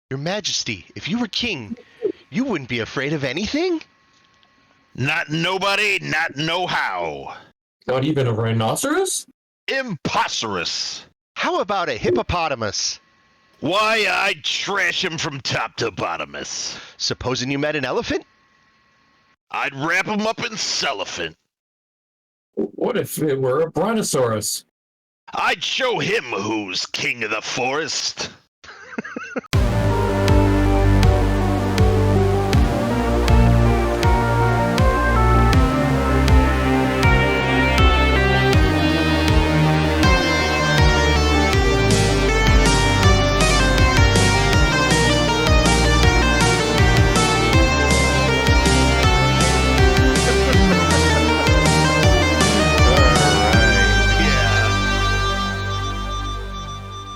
Your Majesty, if you were king, you wouldn't be afraid of anything? Not nobody, not no how. Not even a rhinoceros? Imposterous. How about a hippopotamus? Why, I'd trash him from top to bottomless. Supposing you met an elephant? I'd wrap him up in cellophane. What if it were a brontosaurus? I'd show him who's king of the forest.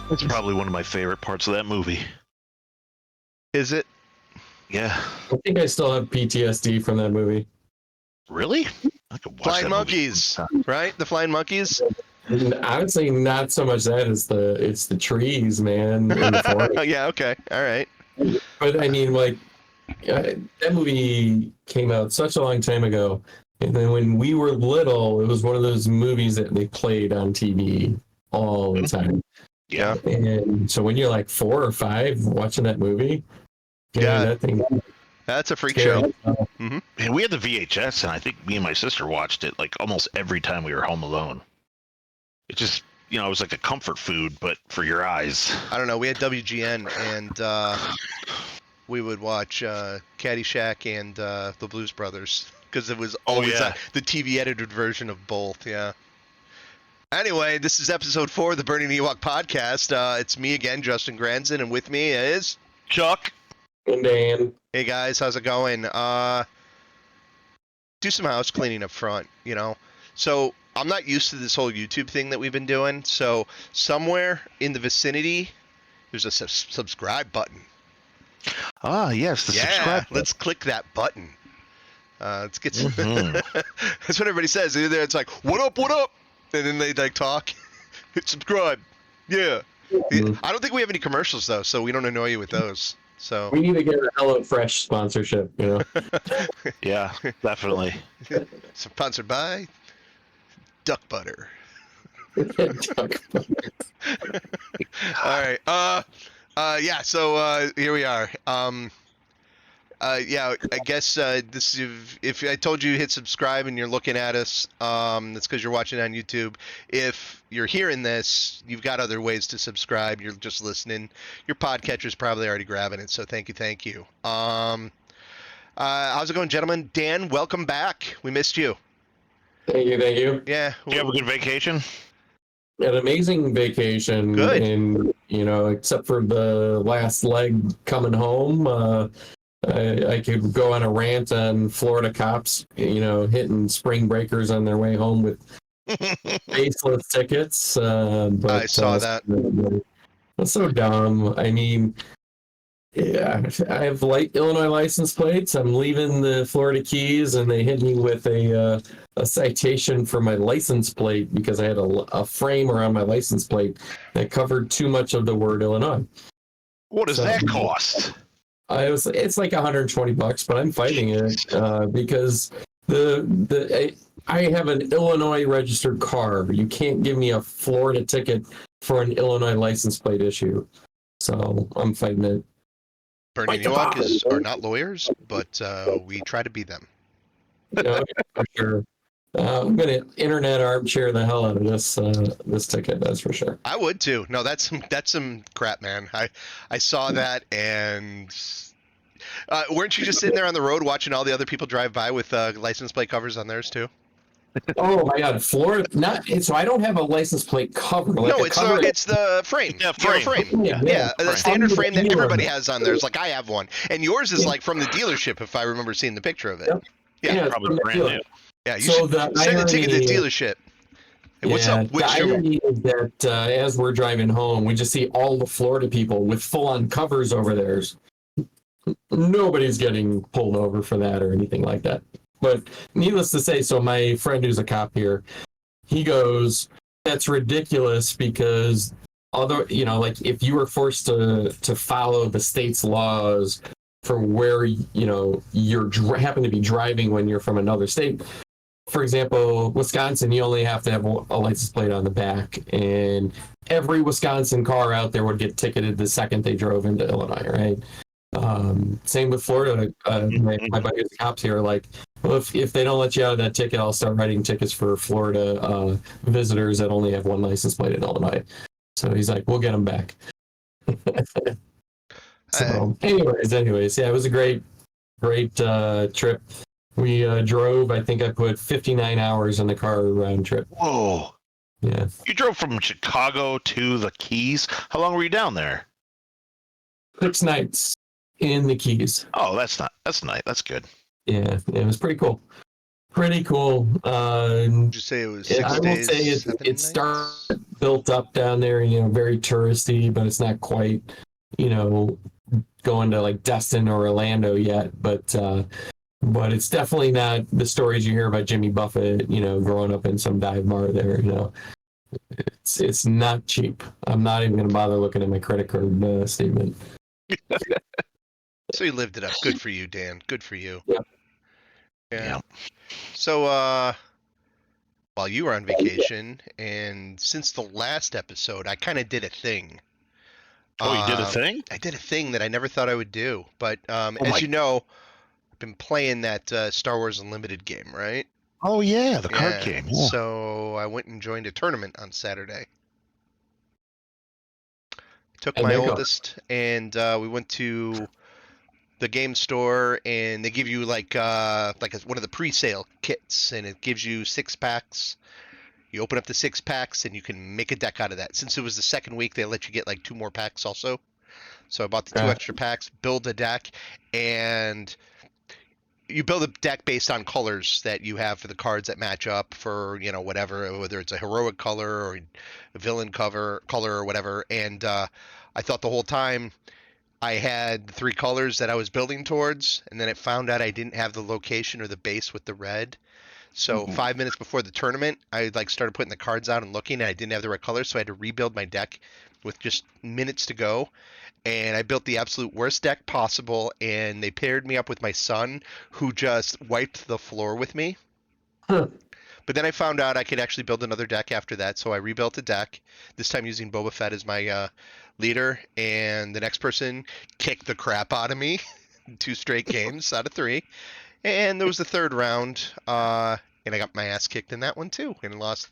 That's probably one of my favorite parts of that movie. Is it? Yeah. I think I still have PTSD from that movie. Really? I could watch Flying that movie monkeys, sometime. right? The flying monkeys? And I would say not so much that it's the trees, man. In the forest. Yeah, okay. All right. But I mean, like, that movie came out such a long time ago. And then when we were little, it was one of those movies that they played on TV all the time. Yeah. And so when you're like 4 or 5 watching that movie, Yeah. that thing. That's a freak show. And we had the VHS, and I think me and my sister watched it like almost every time we were home alone. It just, it was like a comfort food, but for your eyes. I don't know. We had WGN, and we would watch Caddyshack and the Blues Brothers because it was always the TV edited version of both. Yeah. Anyway, this is episode 4 of the Burning Ewok podcast. It's me again, Justin Granson, and with me is Chuck. And Dan. Hey guys, how's it going? Do some house cleaning up front, So I'm not used to this whole YouTube thing that we've been doing. So somewhere in the vicinity, there's a subscribe button. Ah, yes, the subscribe. Let's click that button. Let's get some. That's what everybody says. They're there, it's like, what up? And then they like talk. Hit subscribe. Yeah. I don't think we have any commercials though, so we don't annoy you with those. So We need to get a HelloFresh sponsorship, Yeah, definitely. Sponsored by Duck Butter. All right. Yeah. So here we are. Yeah. I guess this. If I told you hit subscribe and you're looking at us, that's because you're watching on YouTube. If you're hearing this, you've got other ways to subscribe. You're just listening. Your podcatcher's probably already grabbing it. So thank you. How's it going, gentlemen? Dan, welcome back. We missed you. Thank you. Yeah. Did you have a good vacation? An amazing vacation. Good. And, except for the last leg coming home, I could go on a rant on Florida cops, hitting spring breakers on their way home with faceless tickets. But I saw that. That's so dumb. I mean, yeah, I have Illinois license plates. I'm leaving the Florida Keys, and they hit me with a citation for my license plate because I had a frame around my license plate that covered too much of the word Illinois. What does that cost? It's like $120, but I'm fighting it because I have an Illinois registered car. You can't give me a Florida ticket for an Illinois license plate issue. So I'm fighting it. Burning Ewok are not lawyers, but we try to be them. For sure. I'm gonna internet armchair the hell out of this ticket. That's for sure. I would too. No, that's some crap, man. I saw that, and weren't you just sitting there on the road watching all the other people drive by with license plate covers on theirs too? Oh my God, Florida! So I don't have a license plate cover. No, it's the frame. Yeah, frame. Yeah, The standard frame that everybody has on theirs. Like I have one, and yours is like from the dealership, if I remember seeing the picture of it. Yep. Yeah, Probably brand new. yeah. You So should the send the ticket to the irony- dealership. Hey, what's up? The irony is that as we're driving home, we just see all the Florida people with full-on covers over theirs. Nobody's getting pulled over for that or anything like that. But needless to say, so my friend who's a cop here, he goes, "That's ridiculous because other, like if you were forced to follow the state's laws for where you're happen to be driving when you're from another state. For example, Wisconsin, you only have to have a license plate on the back, and every Wisconsin car out there would get ticketed the second they drove into Illinois, right? Same with Florida. My buddies, the cops here, are like, well, if they don't let you out of that ticket, I'll start writing tickets for Florida visitors that only have one license plate in Illinois. So he's like, we'll get them back. So, anyways, yeah, it was a great trip. We drove. I think I put 59 hours in the car round trip. Whoa! Yeah. You drove from Chicago to the Keys. How long were you down there? 6 nights in the Keys. Oh, that's nice. That's good. Yeah, it was pretty cool. Pretty cool. Did you say it was 6 days? I will say it started built up down there, very touristy, but it's not quite, going to like Destin or Orlando yet. But it's definitely not the stories you hear about Jimmy Buffett, growing up in some dive bar there. It's not cheap. I'm not even going to bother looking at my credit card statement. So you lived it up. Good for you, Dan. Good for you. Yeah. So, while you were on vacation, and since the last episode, I kind of did a thing. Oh, you did a thing? I did a thing that I never thought I would do. But my- you know, I've been playing that Star Wars Unlimited game, right? Oh yeah, the card game. Yeah. So I went and joined a tournament on Saturday. Took And my there you go. oldest, and we went to the game store, and they give you one of the pre-sale kits, and it gives you 6 packs. You open up the 6 packs, and you can make a deck out of that. Since it was the second week, they let you get like 2 more packs also. So I bought the 2 extra packs, build a deck, and you build a deck based on colors that you have for the cards that match up for whatever, whether it's a heroic color or a villain color or whatever. And I thought the whole time I had 3 colors that I was building towards, and then it found out I didn't have the location or the base with the red. So 5 minutes before the tournament, I started putting the cards out and looking, and I didn't have the right colors, so I had to rebuild my deck with just minutes to go. And I built the absolute worst deck possible, and they paired me up with my son, who just wiped the floor with me. Huh. But then I found out I could actually build another deck after that, so I rebuilt a deck, this time using Boba Fett as my leader, and the next person kicked the crap out of me 2 straight games out of 3. And there was the 3rd round, and I got my ass kicked in that one too, and lost.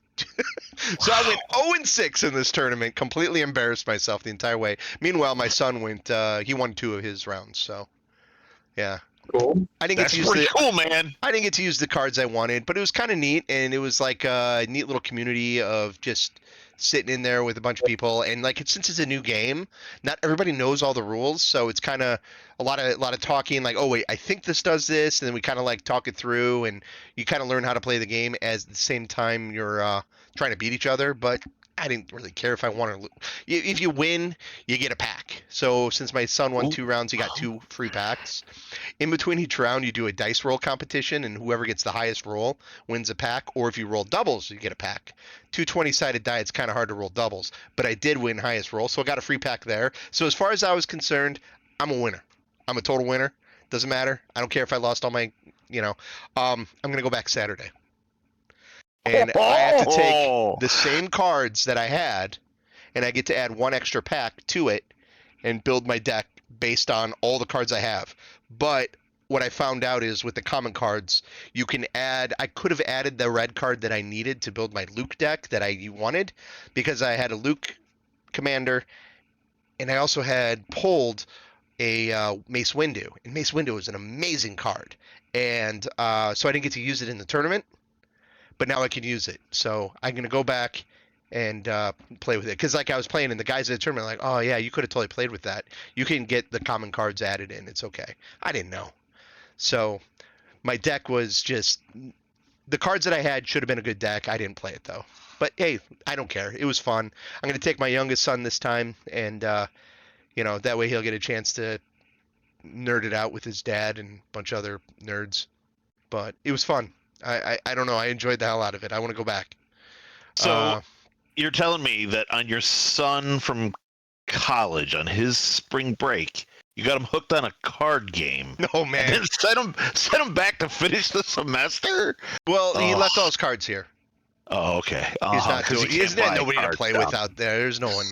So I went 0-6 in this tournament, completely embarrassed myself the entire way. Meanwhile, my son he won 2 of his rounds, so yeah. Cool. I didn't get That's to use pretty cool, man. I didn't get to use the cards I wanted, but it was kind of neat, and it was like a neat little community of just sitting in there with a bunch of people. And since it's a new game, not everybody knows all the rules, so it's kind of a lot of talking. Like, oh wait, I think this does this, and then we kind of talk it through, and you kind of learn how to play the game as the same time you're trying to beat each other. But I didn't really care if I won or if you win, you get a pack. So since my son won 2 rounds, he got 2 free packs. In between each round, you do a dice roll competition, and whoever gets the highest roll wins a pack. Or if you roll doubles, you get a pack. 2 20-sided die, it's kind of hard to roll doubles, but I did win highest roll, so I got a free pack there. So as far as I was concerned, I'm a winner. I'm a total winner. Doesn't matter. I don't care if I lost all my, I'm gonna go back Saturday. And I have to take the same cards that I had, and I get to add 1 extra pack to it and build my deck based on all the cards I have. But what I found out is with the common cards, you can add. I could have added the red card that I needed to build my Luke deck that I wanted, because I had a Luke commander, and I also had pulled a Mace Windu, and Mace Windu is an amazing card, and so I didn't get to use it in the tournament. But now I can use it, so I'm gonna go back and play with it. Because I was playing, and the guys at the tournament were like, "Oh yeah, you could have totally played with that. You can get the common cards added in. It's okay." I didn't know, so my deck was just the cards that I had should have been a good deck. I didn't play it though. But hey, I don't care. It was fun. I'm gonna take my youngest son this time, and that way he'll get a chance to nerd it out with his dad and a bunch of other nerds. But it was fun. I don't know. I enjoyed the hell out of it. I want to go back. So, you're telling me that on your son from college, on his spring break, you got him hooked on a card game. Oh And man. then sent him back to finish the semester? Well, he Oh. left all his cards here. Oh, okay. He's not 'cause doing. you He's can't got buy nobody to card play stuff. with out there. There's no one.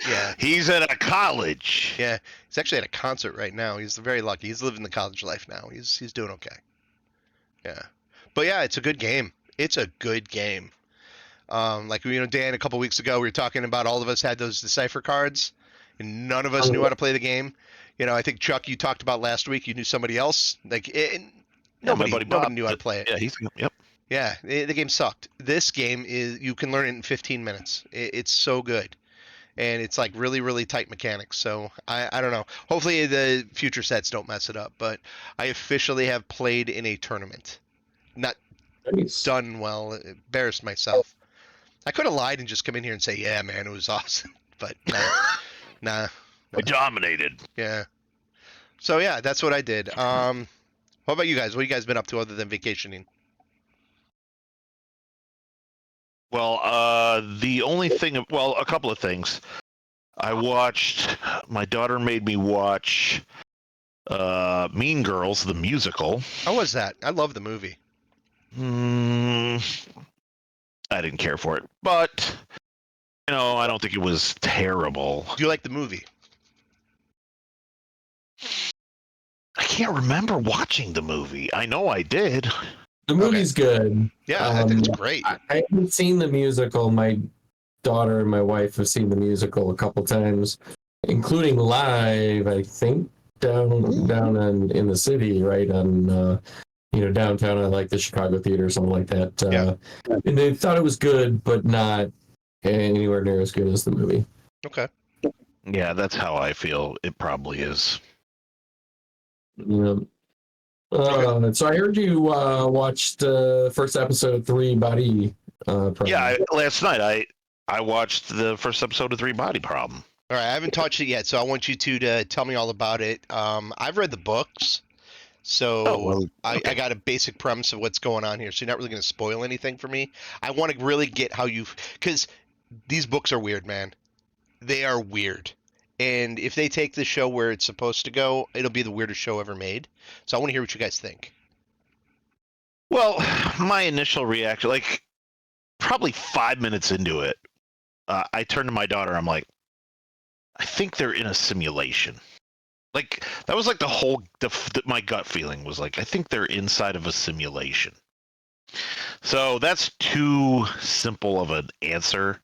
Yeah. He's at a college. Yeah. He's actually at a concert right now. He's very lucky. He's living the college life now. He's doing okay. Yeah. But yeah, it's a good game. It's a good game. Like Dan, a couple weeks ago, we were talking about all of us had those Decipher cards, and none of us knew how to play the game. I think Chuck, you talked about last week. You knew somebody else. Like nobody knew how to play it. Yeah, yep. Yeah, the game sucked. This game you can learn it in 15 minutes. It's so good, and it's like really, really tight mechanics. So I don't know. Hopefully the future sets don't mess it up. But I officially have played in a tournament. Not Nice. done well. Embarrassed myself. I could have lied and just come in here and say, "Yeah, man, it was awesome." But nah. We dominated. Yeah. So yeah, that's what I did. What about you guys? What have you guys been up to other than vacationing? Well, the only thing, a couple of things. My daughter made me watch Mean Girls, the musical. How was that? I love the movie. I didn't care for it, but, I don't think it was terrible. Do you like the movie? I can't remember watching the movie. I know I did. The movie's good. Yeah, I think it's great. I haven't seen the musical. My daughter and my wife have seen the musical a couple times, including live. I think down in the city, right on downtown at like the Chicago Theater or something like that. And they thought it was good, but not anywhere near as good as the movie. Okay. Yeah, that's how I feel. It probably is. Yeah. So I heard you watched the first episode of Three Body Problem. Yeah, last night I watched the first episode of Three Body Problem. All right, I haven't touched it yet, so I want you to tell me all about it. I've read the books, so I got a basic premise of what's going on here. So you're not really going to spoil anything for me. I want to really get how because these books are weird, man. They are weird. And if they take the show where it's supposed to go, it'll be the weirdest show ever made. So I want to hear what you guys think. Well, my initial reaction, like probably 5 minutes into it, I turned to my daughter. I'm like, I think they're in a simulation. Like that was like my gut feeling was like, I think they're inside of a simulation. So that's too simple of an answer.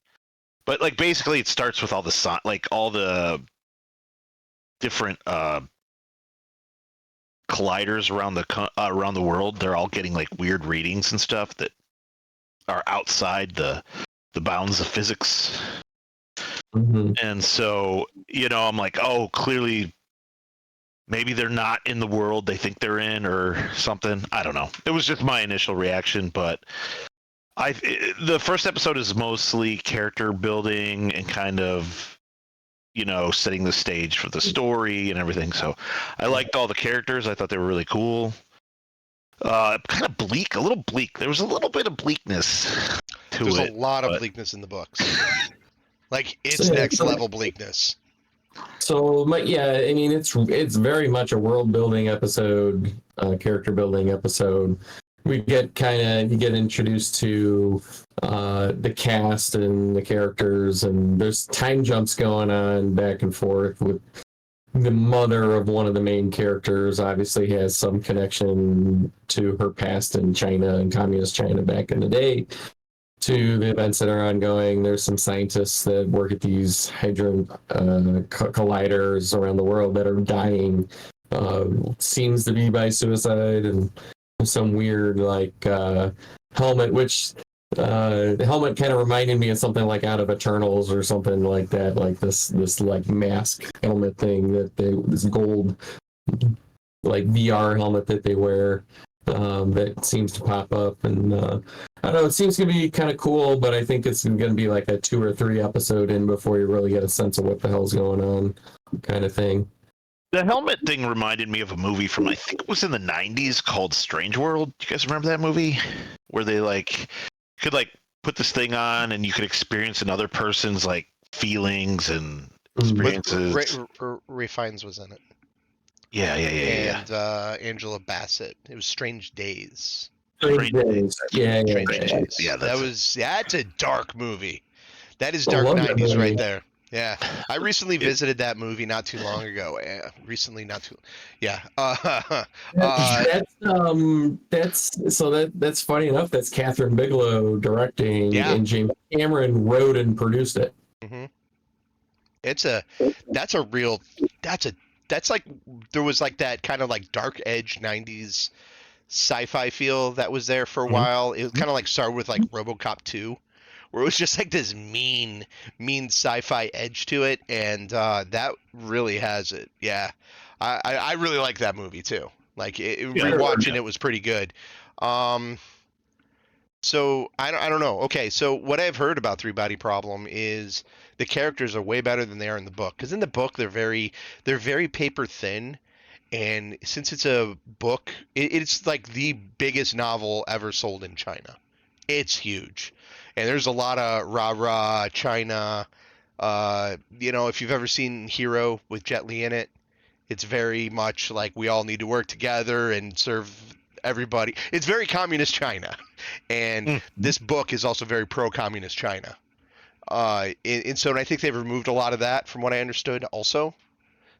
But like basically, it starts with all the different colliders around the world. They're all getting like weird readings and stuff that are outside the bounds of physics. Mm-hmm. And so I'm like, oh, clearly, maybe they're not in the world they think they're in or something. I don't know. It was just my initial reaction, but. The first episode is mostly character building and kind of, setting the stage for the story and everything. So I liked all the characters. I thought they were really cool. Kind of bleak, a little bleak. There was a little bit of bleakness to There's it. a lot of bleakness in the books. Like it's next level bleakness. So, I mean, it's very much a world building episode, character building episode. You get introduced to the cast and the characters, and there's time jumps going on back and forth with the mother of one of the main characters. Obviously has some connection to her past in China and communist China back in the day, to the events that are ongoing. There's some scientists that work at these hadron colliders around the world that are dying. Seems to be by suicide, and some weird helmet, which the helmet kind of reminded me of something like out of Eternals or something like that, like this like mask helmet thing this gold like VR helmet that they wear that seems to pop up. And I don't know, it seems to be kind of cool, but I think it's going to be like a 2 or 3 episode in before you really get a sense of what the hell's going on kind of thing. The helmet thing reminded me of a movie from, I think it was in the 90s, called Strange World. Do you guys remember that movie? Where they could put this thing on and you could experience another person's like feelings and Mhm. With experiences. Ray Fiennes was in it, Yeah. and Angela Bassett. It was Strange Days. Strange Days. Yeah. Strange Days. Yeah, That's a dark movie. That is I dark love that 90s right movie. there. Yeah, I recently visited that movie not too long ago. Yeah. That's funny enough. That's Catherine Bigelow directing, Yeah. and James Cameron wrote and produced it. hmm It's a that's a real that's like there was like that kind of like dark edge 90s sci-fi feel that was there for a Mhm. while. It kind of like started with like RoboCop 2, where it was just like this mean sci-fi edge to it, and that really has it. Yeah, I really like that movie too. Like rewatching it was pretty good. Um, so I don't know. Okay, so what I've heard about Three Body Problem is the characters are way better than they are in the book. Because in the book they're very paper thin, and since it's a book, it's like the biggest novel ever sold in China. It's huge, and there's a lot of rah China. If you've ever seen Hero with Jet Li in it, it's very much like we all need to work together and serve everybody. It's very communist China, and this book is also very pro-communist China. And so I think they've removed a lot of that from what I understood also.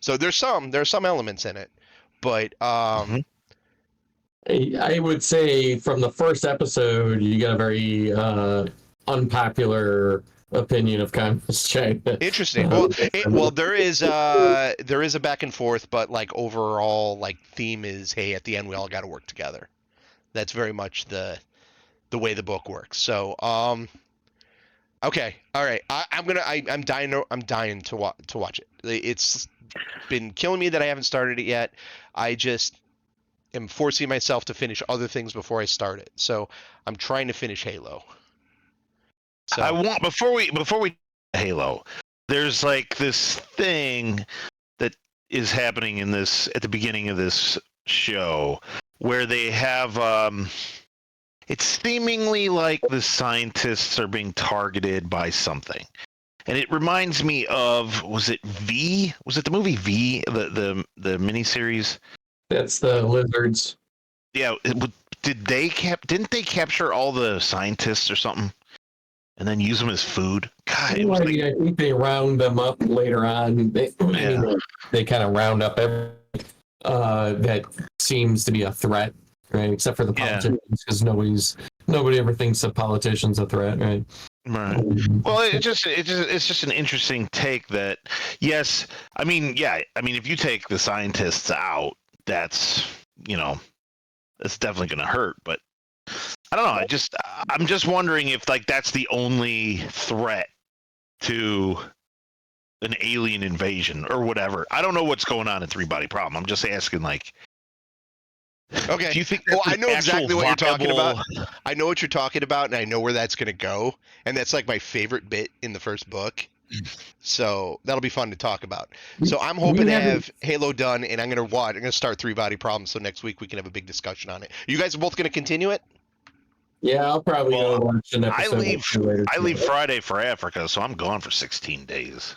So there's some elements in it, but I would say from the first episode, you got a very unpopular opinion of communist China. interesting. Well, there is a back and forth, but like overall, like theme is, hey, at the end we all got to work together. That's very much the way the book works. So, okay, all right. I'm dying to watch it. It's been killing me that I haven't started it yet. I just am forcing myself to finish other things before I start it. So I'm trying to finish Halo. So I want before we Halo, there's like this thing that is happening in this at the beginning of this show where they have it's seemingly like the scientists are being targeted by something. And it reminds me of was it V? Was it the movie V? The miniseries? That's the lizards. Yeah, didn't they capture all the scientists or something? And then use them as food. God, it was I think they round them up later on. They kind of round up every that seems to be a threat, right? Except for the politicians, because nobody ever thinks a politician's a threat, right? Right. Well, it's just an interesting take that yes, I mean if you take the scientists out, that's it's definitely going to hurt, but I don't know. I'm just wondering if like that's the only threat to an alien invasion or whatever. I don't know what's going on in Three Body Problem. I'm just asking, like, okay. Do you think? I know exactly what you're talking about. I know what you're talking about, and I know where that's going to go. And that's like my favorite bit in the first book. So that'll be fun to talk about. So I'm hoping to have Halo done, and I'm going to start Three Body Problem. So next week we can have a big discussion on it. You guys are both going to continue it? Yeah, I'll probably go watch an episode. I leave Friday for Africa, so I'm gone for 16 days.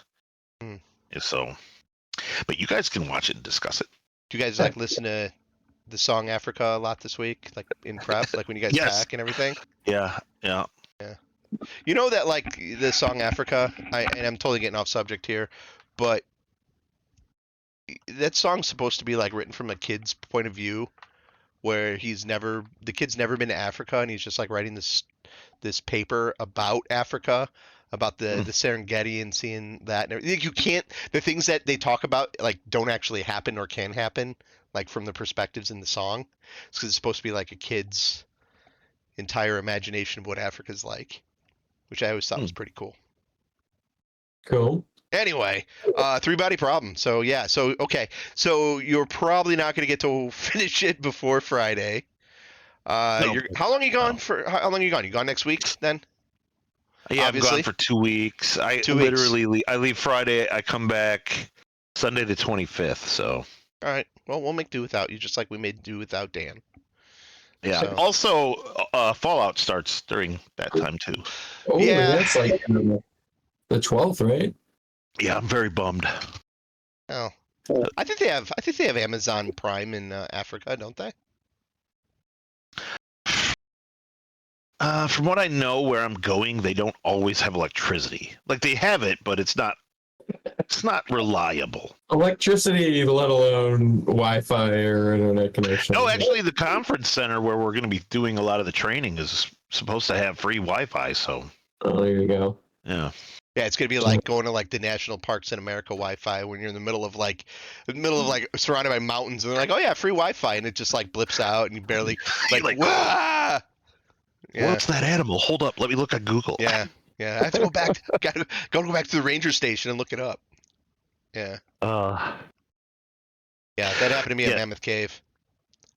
So, but you guys can watch it and discuss it. Do you guys like listen to the song Africa a lot this week, like in prep, like when you guys pack and everything? Yeah. You know that like the song Africa, and I'm totally getting off subject here, but that song's supposed to be like written from a kid's point of view, where the kid's never been to Africa, and he's just like writing this paper about Africa, about the Serengeti and seeing that. And you can't, the things that they talk about like don't actually happen or can happen, like from the perspectives in the song, because it's supposed to be like a kid's entire imagination of what Africa's like, which I always thought was pretty cool. Cool. Anyway, Three Body Problem. So yeah, okay. So you're probably not going to get to finish it before Friday. No. How long are you gone for? How long are you gone? You gone next week then? Yeah, Obviously. I'm gone for 2 weeks. I 2 weeks. literally I leave Friday. I come back Sunday the 25th. So. All right. Well, we'll make do without you, just like we made do without Dan. Yeah. So- Also, Fallout starts during that time too. Oh, Yeah. that's like the 12th, right? Yeah, I'm very bummed. Oh, I think they have Amazon Prime in Africa, don't they? From what I know, where I'm going, they don't always have electricity. Like they have it, but it's not reliable. Electricity, let alone Wi-Fi or internet connection. No, actually, the conference center where we're going to be doing a lot of the training is supposed to have free Wi-Fi. So, Oh, there you go. yeah. Yeah, it's gonna be like going to like the National Parks in America Wi-Fi when you're in the middle of like surrounded by mountains, and they're like, oh yeah, free Wi-Fi, and it just like blips out, and you barely like, wah! Yeah, What's that animal? Hold up, let me look at Google. yeah, yeah. I have to go back. Gotta go back to the ranger station and look it up. Yeah, Uh, yeah, that happened to me at Yeah. Mammoth Cave.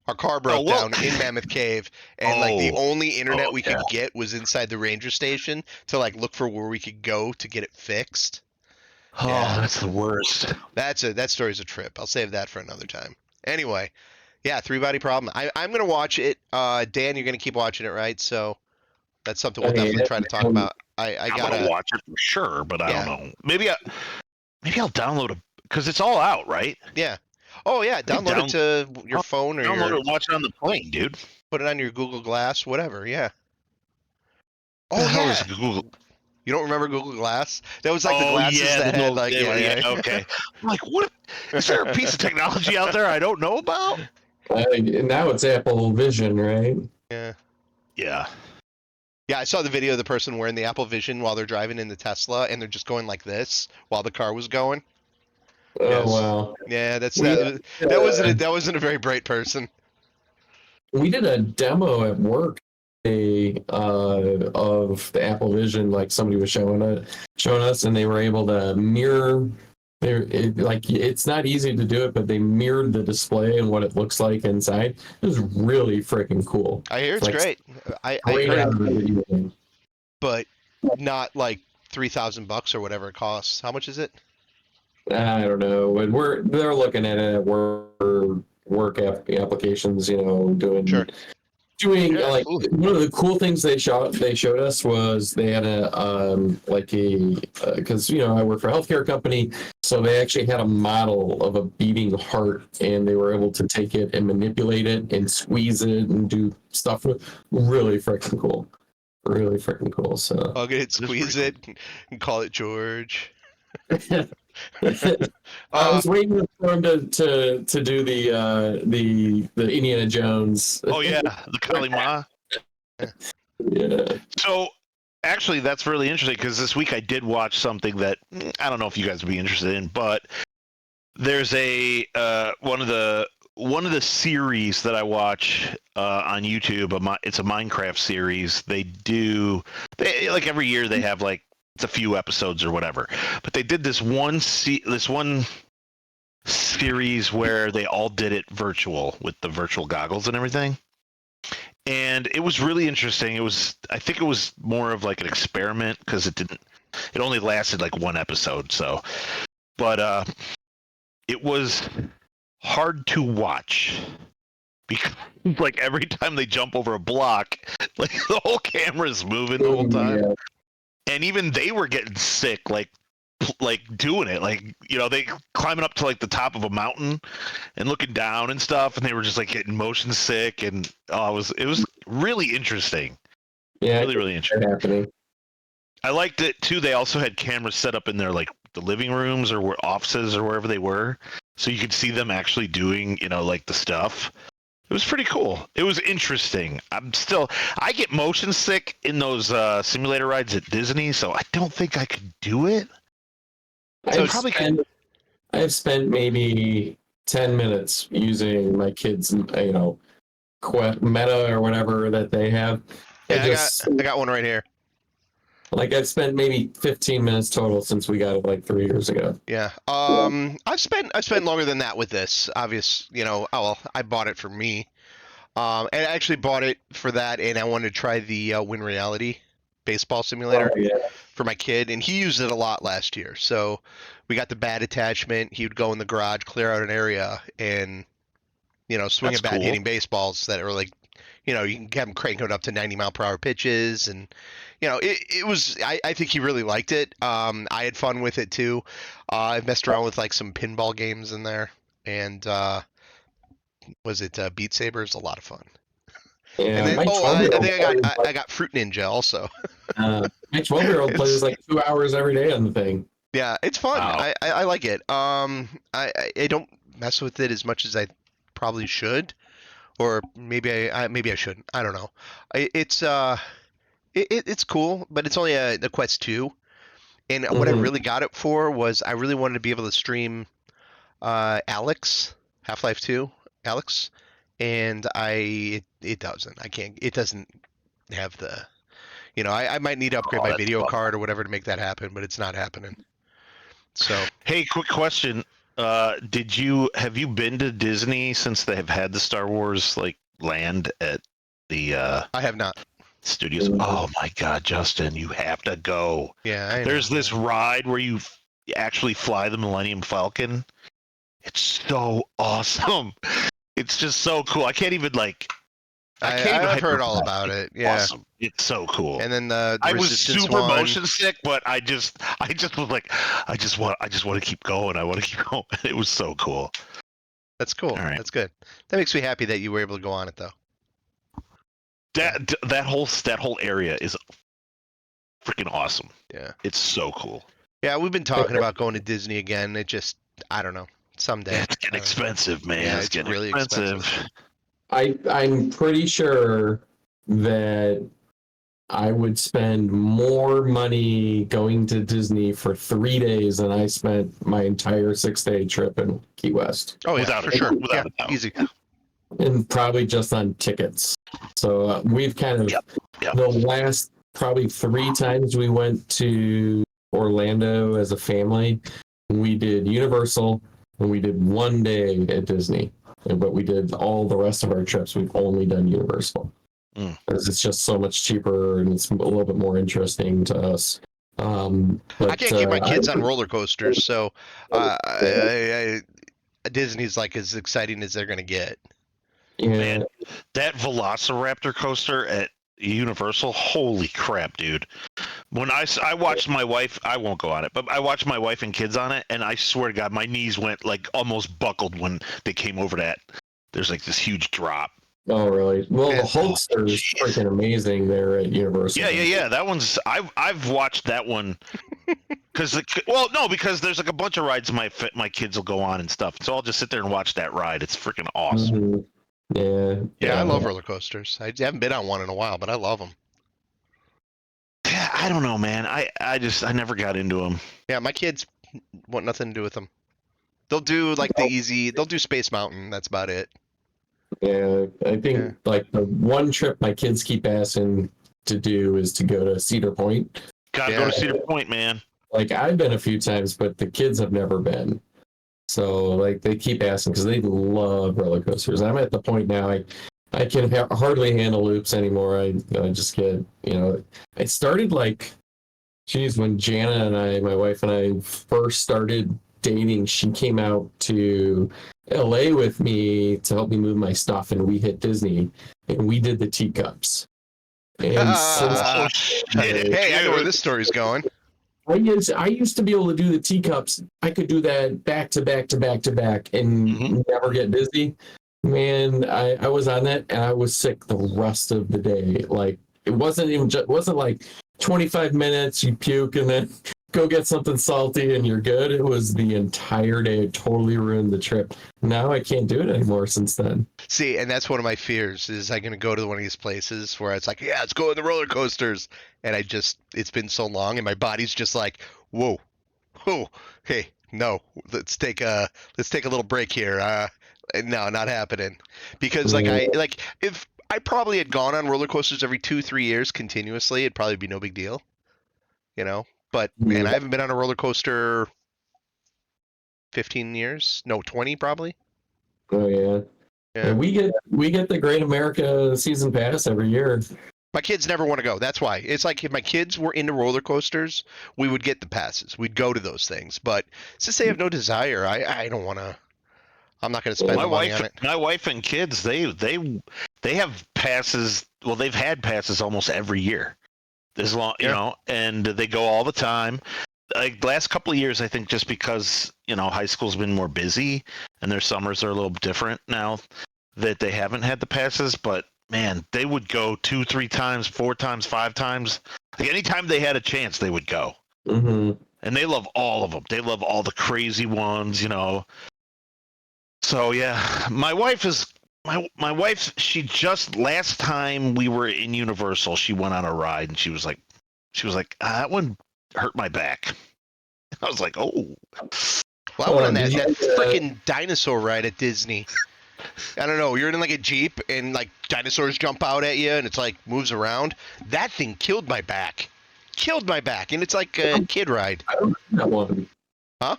Our car broke well- down in Mammoth Cave, and like the Oh. only internet we could yeah. get was inside the ranger station to like look for where we could go to get it fixed. oh, Yeah. that's the worst. That story's a trip. I'll save that for another time. Anyway, yeah, Three Body Problem. I'm gonna watch it. Dan, you're gonna keep watching it, right? So that's something we'll Oh, yeah. definitely try to talk about. I I'm gotta. gonna watch it for sure, but I Yeah. don't know. Maybe I'll download it because it's all out, right? Yeah. Oh yeah, download it to your phone or Download your it, watch it on the plane, dude. put it on your Google Glass, whatever. Yeah. What Oh the hell yeah. is Google? You don't remember Google Glass? That was like the Oh, glasses yeah, that the had little- like they were- yeah. Okay. I'm like, what? Is there a piece of technology out there I don't know about? Now it's Apple Vision, right? Yeah. Yeah. Yeah, I saw the video of the person wearing the Apple Vision while they're driving in the Tesla, and they're just going like this while the car was going. Oh Yes. wow. Yeah, We- that wasn't a very bright person. We did a demo at work of the Apple Vision, like somebody was showing us, and they were able to mirror. It's not easy to do it, but they mirrored the display and what it looks like inside. It was really freaking cool. I hear it's Like, great. I Great heard out it, of the video. but not like $3,000 or whatever it costs. How much is it? I don't know, but they're looking at it at work applications, doing Sure. doing Yeah, like absolutely. one of the cool things they showed us was they had because I work for a healthcare company, so they actually had a model of a beating heart, and they were able to take it and manipulate it and squeeze it and do stuff with really freaking cool. Really freaking cool. So Hug it, squeeze it, pretty and call it George. I was waiting for him to do the Indiana Jones. Oh yeah, the Kali Ma. Yeah. So actually, that's really interesting because this week I did watch something that I don't know if you guys would be interested in, but there's a one of the series that I watch on YouTube. It's a Minecraft series. They like every year they have like it's a few episodes or whatever, but they did this one series where they all did it virtual with the virtual goggles and everything. And it was really interesting. I think it was more of like an experiment because it only lasted like one episode. So, but it was hard to watch because like every time they jump over a block, like the whole camera's moving the whole time. Yeah. And even they were getting sick, like doing it, like they climbing up to like the top of a mountain and looking down and stuff, and they were just like getting motion sick, and it was really interesting. Yeah, Really interesting. happening. I liked it too. They also had cameras set up in their like the living rooms or offices or wherever they were, so you could see them actually doing like the stuff. It was pretty cool. It was interesting. I get motion sick in those simulator rides at Disney, so I don't think I could do it. So I've spent maybe 10 minutes using my kids, Meta or whatever that they have. Yeah, I got one right here. Like I've spent maybe 15 minutes total since we got it like 3 years ago. Yeah. I've spent longer than that with this. I bought it for me. And I actually bought it for that, and I wanted to try the Win Reality baseball simulator for my kid, and he used it a lot last year. So we got the bat attachment. He would go in the garage, clear out an area, and swing That's a bat cool. hitting baseballs that are like you know, you can have him crank it up to 90-mile-per-hour pitches, and it was. I think he really liked it. I had fun with it too. I've messed around with like some pinball games in there, and was it Beat Saber? Is a lot of fun. Yeah, And then my I 12-year-old think I got Fruit Ninja also. my 12-year-old plays It's like 2 hours every day on the thing. yeah, it's fun. Wow. I like it. I don't mess with it as much as I probably should, or maybe I shouldn't. I don't know. It's cool, but it's only the Quest 2. And what I Mhm. really got it for was I really wanted to be able to stream Alex, Half-Life 2, Alex, and it doesn't. I can't. It doesn't have the. I might need to upgrade Oh, my that's video fun. card or whatever to make that happen, but it's not happening. So Hey, quick question. Have you been to Disney since they have had the Star Wars like land at the I have not. studios? Oh my God, Justin, you have to go. Yeah, I know. There's this ride where you actually fly the Millennium Falcon. It's so awesome. It's just so cool. I can't even like. I can't even I've heard all hyper- about it. It's Yeah. awesome. It's so cool. And then the I was Resistance super one. motion sick, but I just was like, I just want to keep going. I want to keep going. It was so cool. That's cool. All right. That's good. That makes me happy that you were able to go on it though. That whole area is freaking awesome. Yeah. It's so cool. Yeah, we've been talking about going to Disney again. It just, I don't know. Someday. It's getting expensive, man. Yeah, it's it's getting really expensive. I'm pretty sure that I would spend more money going to Disney for 3 days than I spent my entire 6-day trip in Key West, Oh yeah, Without for a- sure. without Yeah, a doubt. easy. and probably just on tickets. So we've kind of Yep. the last probably 3 times we went to Orlando as a family, we did Universal and we did 1 day at Disney. But we did all the rest of our trips. We've only done Universal because it's just so much cheaper and it's a little bit more interesting to us. But, I can't keep my kids on roller coasters, so Disney's like as exciting as they're gonna get. Yeah, Man, that Velociraptor coaster at Universal, holy crap, dude. When I watched my wife, I won't go on it, but I watched my wife and kids on it, and I swear to God, my knees went like almost buckled when they came over that. There's like this huge drop. Oh, really? Well, Yeah. the Hulkster is freaking amazing there at Universal. Yeah. That one's I've watched that one because because there's like a bunch of rides my kids will go on and stuff. So I'll just sit there and watch that ride. It's freaking awesome. Mhm. Yeah. Yeah, I love roller coasters. I haven't been on one in a while, but I love them. Yeah, I don't know, man. I never got into them. Yeah, my kids want nothing to do with them. They'll do like the easy. They'll do Space Mountain. That's about it. Yeah, I think Yeah. like the one trip my kids keep asking to do is to go to Cedar Point. Gotta Yeah. go to Cedar Point, man. Like I've been a few times, but the kids have never been. So like they keep asking because they love roller coasters. I'm at the point now I can hardly handle loops anymore. I just get I started like, geez, when Jana and my wife and I first started dating, she came out to LA with me to help me move my stuff, and we hit Disney and we did the teacups. And Ah. Hey, I know where dude. this story's going. I used to be able to do the teacups. I could do that back to back to back to back and Mhm. never get dizzy. Man, I was on that and I was sick the rest of the day. Like it wasn't even it wasn't like 25 minutes you puke and then go get something salty and you're good. It was the entire day. It totally ruined the trip. Now I can't do it anymore since then. See, and that's one of my fears is I'm gonna go to one of these places where it's like, yeah, let's go on the roller coasters, and it's been so long, and my body's just like, whoa, hey, no, let's take a little break here. No, not happening, because if I probably had gone on roller coasters every 2-3 years continuously, it'd probably be no big deal, But man, I haven't been on a roller coaster 15 years, no, 20 probably. Oh yeah. Yeah. And we get the Great America season pass every year. My kids never want to go. That's why. It's like if my kids were into roller coasters, we would get the passes. We'd go to those things. But since they have no desire, I don't want to. I'm not going to spend the money on it. My wife and kids, they have passes. Well, they've had passes almost every year, as long and they go all the time. Like last couple of years, I think just because high school's been more busy and their summers are a little different now, that they haven't had the passes. But man, they would go 2, 3 times, 4 times, 5 times. Like anytime they had a chance, they would go. Mm-hmm. And they love all of them. They love all the crazy ones, So yeah, my wife, she just last time we were in Universal, she went on a ride and she was like, that one hurt my back. I was like, oh. Well, I went on that freaking dinosaur ride at Disney. I don't know. You're in like a Jeep and like dinosaurs jump out at you and it's like moves around. That thing killed my back. And it's like a kid ride. I don't know that one. Huh?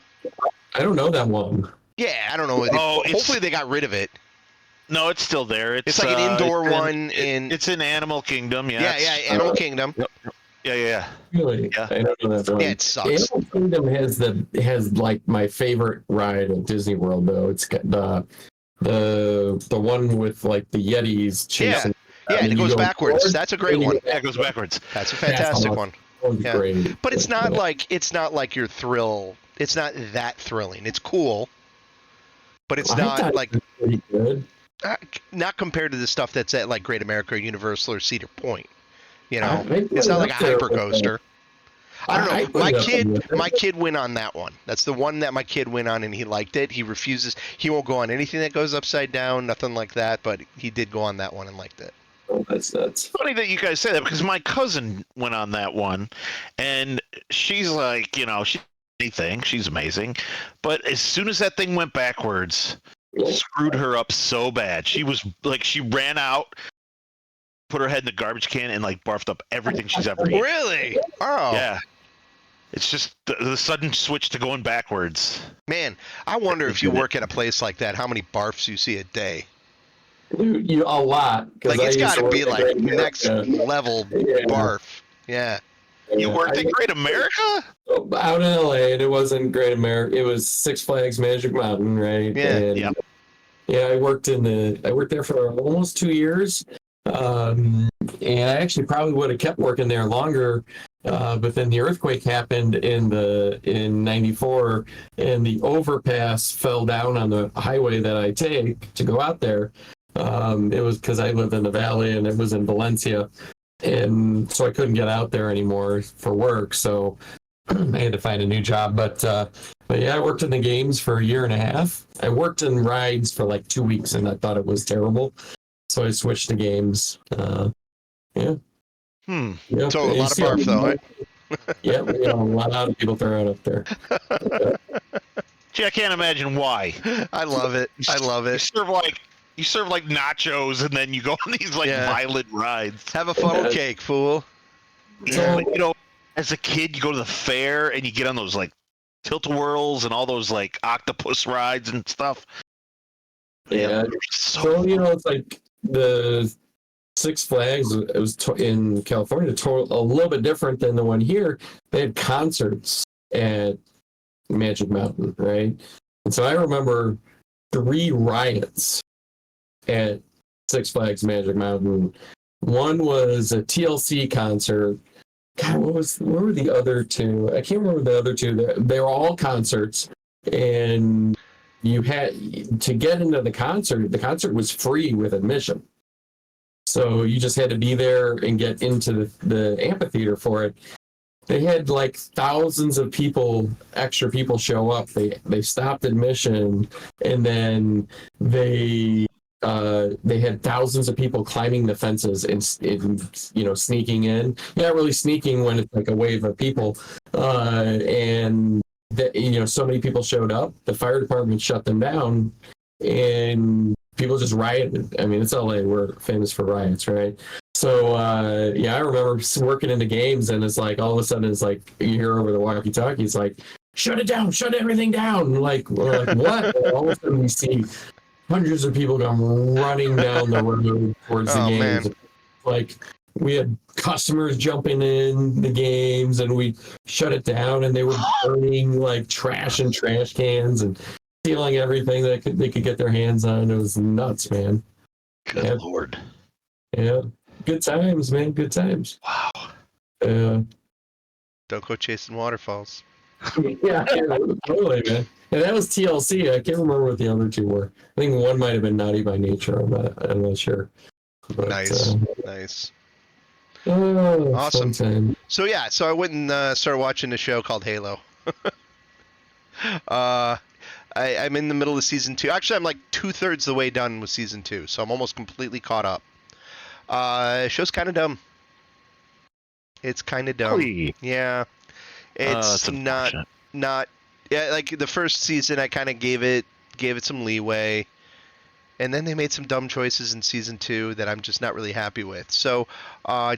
I don't know that one. Yeah, I don't know. Hopefully they got rid of it. No, it's still there. It's like an indoor one. It's in Animal Kingdom. Yeah. Yeah, Animal Kingdom. Yep. Yeah. Really? Yeah. I don't know that one. Yeah, it sucks. Animal Kingdom has like my favorite ride at Disney World though. It's got the one with like the Yetis chasing. Yeah, and it goes backwards. Forward, that's a great one. Yeah, it goes backwards. That's a fantastic one. Yeah. Great. But it's not like your thrill. It's not that thrilling. It's cool, but it's not like pretty good. Not compared to the stuff that's at like Great America, Universal, or Cedar Point. I It's not like a there, hyper coaster. I don't know. My kid kid went on that one. That's the one that my kid went on, and he liked it. He refuses. He won't go on anything that goes upside down, nothing like that. But he did go on that one and liked it. Oh, that's nuts. Funny that you guys say that because my cousin went on that one, and she's like, she's amazing, but as soon as that thing went backwards, screwed her up so bad. She was like, she ran out, put her head in the garbage can, and like barfed up everything she's ever eaten. Really? Oh. Yeah. It's just the sudden switch to going backwards. Man, I wonder if you work at a place like that, how many barfs you see a day. Dude, a lot. Like it's got to be like next level barf. Yeah. You worked at Great America? Out in LA, and it wasn't Great America. It was Six Flags Magic Mountain, right? Yeah. And, yeah, I worked there for almost 2 years. And I actually probably would have kept working there longer. But then the earthquake happened in '94, and the overpass fell down on the highway that I take to go out there. It was because I live in the valley, and it was in Valencia, and so I couldn't get out there anymore for work. So I had to find a new job. But yeah, I worked in the games for a year and a half. I worked in rides for like 2 weeks, and I thought it was terrible. So I switched to games. Yeah. Yep. So a lot of barf, though, right? Yeah, we got a lot of people throwing up there. Gee, I can't imagine why. I love it. You serve like nachos, and then you go on these violent rides. Have a funnel cake, fool. Yeah, as a kid, you go to the fair and you get on those like tilt-a-whirls and all those like octopus rides and stuff. Yeah. So it's like the Six Flags. It was in California, a little bit different than the one here. They had concerts at Magic Mountain, right? And so I remember 3 riots at Six Flags Magic Mountain. One was a TLC concert. God, what were the other 2? I can't remember the other 2. They were all concerts, and you had to get into the concert. The concert was free with admission, so you just had to be there and get into the amphitheater for it. They had like thousands of extra people show up. They stopped admission, and then they had thousands of people climbing the fences and sneaking in. Not really sneaking when it's like a wave of people, and so many people showed up. The fire department shut them down, and people just rioted. I mean, it's LA. We're famous for riots, right? So I remember working in the games, and it's like all of a sudden it's like you hear over the walkie-talkie, it's like, shut it down, shut everything down. We're like what? And all of a sudden we see hundreds of people come running down the road towards the games. Man. Like we had customers jumping in the games, and we shut it down, and they were burning like trash and trash cans, and stealing everything that they could get their hands on. It was nuts, man. Good Yeah. lord. Yeah, good times, man. Good times. Wow. Don't go chasing waterfalls. Yeah, totally, man. And that was TLC. I can't remember what the other two were. I think one might have been Naughty by Nature. I'm not sure. But, Nice. Nice. Oh, Awesome. fun time. So yeah, so I went and started watching a show called Halo. I'm in the middle of season 2. Actually, I'm like 2/3 the way done with season 2, so I'm almost completely caught up. Show's kind of dumb. It's kind of dumb. Really? Yeah, it's That's unfortunate. not. Yeah, like the first season, I kind of gave it some leeway, and then they made some dumb choices in season 2 that I'm just not really happy with. So,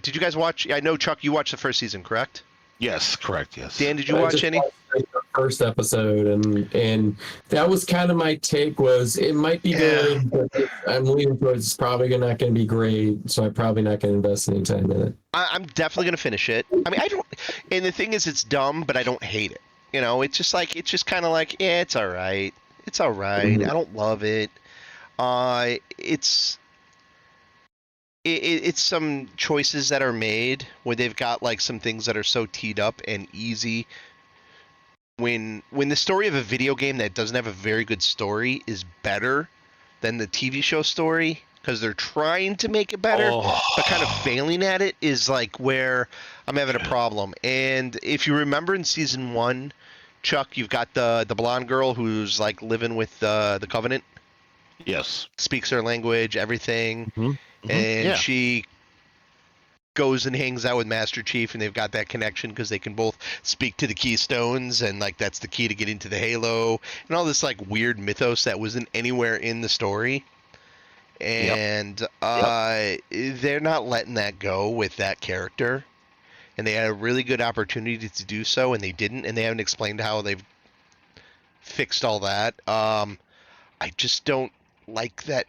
did you guys watch? I know Chuck, you watched the first season, correct? Yes, correct. Yes. Dan, did you I watch just any? watched the first episode, and that was kind of my take. Was it might be Yeah. good, but I'm leaning towards it's probably not going to be great. So I'm probably not going to invest any time in it. I'm definitely gonna finish it. I mean, I don't. And the thing is, it's dumb, but I don't hate it. You know, it's just kind of like, yeah, it's all right. It's all right. Mhm. I don't love it. It's some choices that are made where they've got like some things that are so teed up and easy. When the story of a video game that doesn't have a very good story is better than the TV show story because they're trying to make it better, but kind of failing at it is like where I'm having a problem. And if you remember in season 1, Chuck, you've got the blonde girl who's like living with the Covenant, Yes. speaks their language, everything. Mhm. And Yeah. she goes and hangs out with Master Chief, and they've got that connection because they can both speak to the keystones, and like that's the key to get into the Halo, and all this like weird mythos that wasn't anywhere in the story. And they're not letting that go with that character, and they had a really good opportunity to do so, and they didn't, and they haven't explained how they've fixed all that. I just don't like that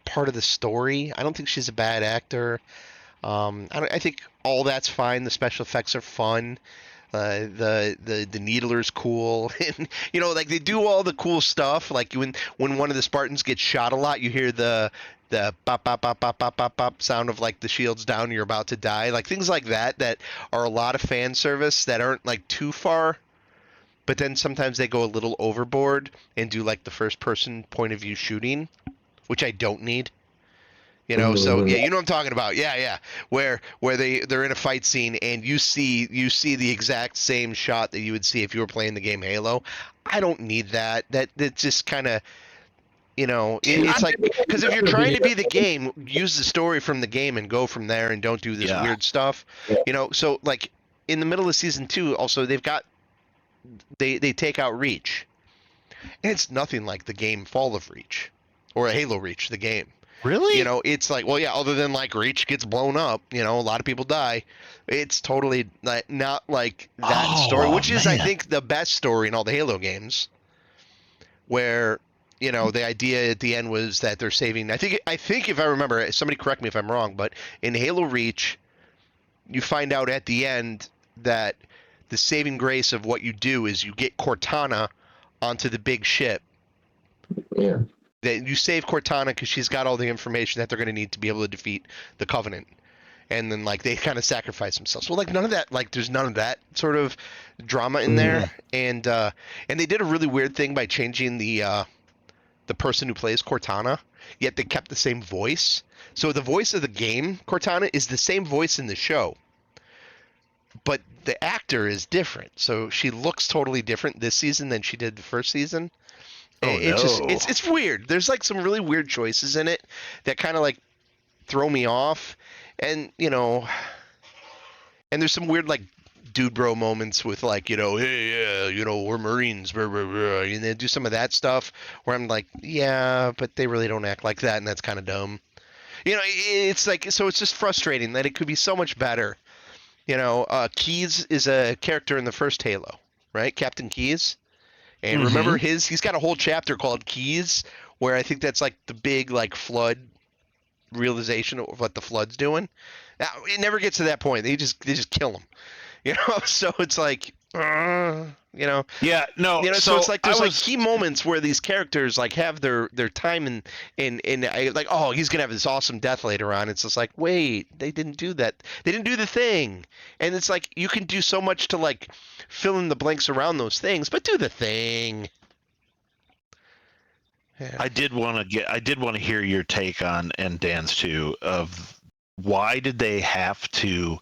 part of the story. I don't think she's a bad actor. I think all that's fine. The special effects are fun. The needler's cool, and you know, like they do all the cool stuff. Like when one of the Spartans gets shot a lot, you hear the bop bop bop bop bop bop bop sound of like the shield's down, you're about to die. Like things like that are a lot of fan service that aren't like too far. But then sometimes they go a little overboard and do like the first person point of view shooting, which I don't need. You know, so yeah, you know what I'm talking about. Yeah. Where they're in a fight scene and you see the exact same shot that you would see if you were playing the game Halo. I don't need that. That's just kind of, you know, it's like, because if you're trying to be the game, use the story from the game and go from there and don't do this weird stuff. You know, so like in the middle of season 2, also they take out Reach, and it's nothing like the game Fall of Reach or a Halo Reach, the game. Really? You know, it's like, well, yeah, other than like Reach gets blown up, you know, a lot of people die. It's totally like, not like that story, which is, I think, the best story in all the Halo games, where, you know, the idea at the end was that they're saving. I think if I remember, somebody correct me if I'm wrong, but in Halo Reach, you find out at the end that the saving grace of what you do is you get Cortana onto the big ship. Yeah. That you save Cortana because she's got all the information that they're going to need to be able to defeat the Covenant, and then like they kind of sacrifice themselves. Well, like none of that, like there's none of that sort of drama in there, and they did a really weird thing by changing the person who plays Cortana, yet they kept the same voice. So the voice of the game Cortana is the same voice in the show, but the actor is different. So she looks totally different this season than she did the first season. It's weird. There's like some really weird choices in it that kind of like throw me off, and you know, and there's some weird like dude bro moments with like, you know, hey, yeah, you know, we're Marines, blah, blah, blah, and they do some of that stuff where I'm like, yeah, but they really don't act like that, and that's kind of dumb. You know, it's like, so it's just frustrating that it could be so much better. You know, Keyes is a character in the first Halo, right? Captain Keyes. And remember he's got a whole chapter called Keyes, where I think that's like the big like flood realization of what the flood's doing. Now, it never gets to that point. They just kill him, you know. So it's like, you know, Yeah, no. so it's like I there's like was key moments where these characters like have their time and I, like, oh, he's gonna have this awesome death later on. It's just like, wait, they didn't do that. They didn't do the thing. And it's like you can do so much to like fill in the blanks around those things, but do the thing. Yeah. I did want to hear your take on, and Dan's too, of why did they have to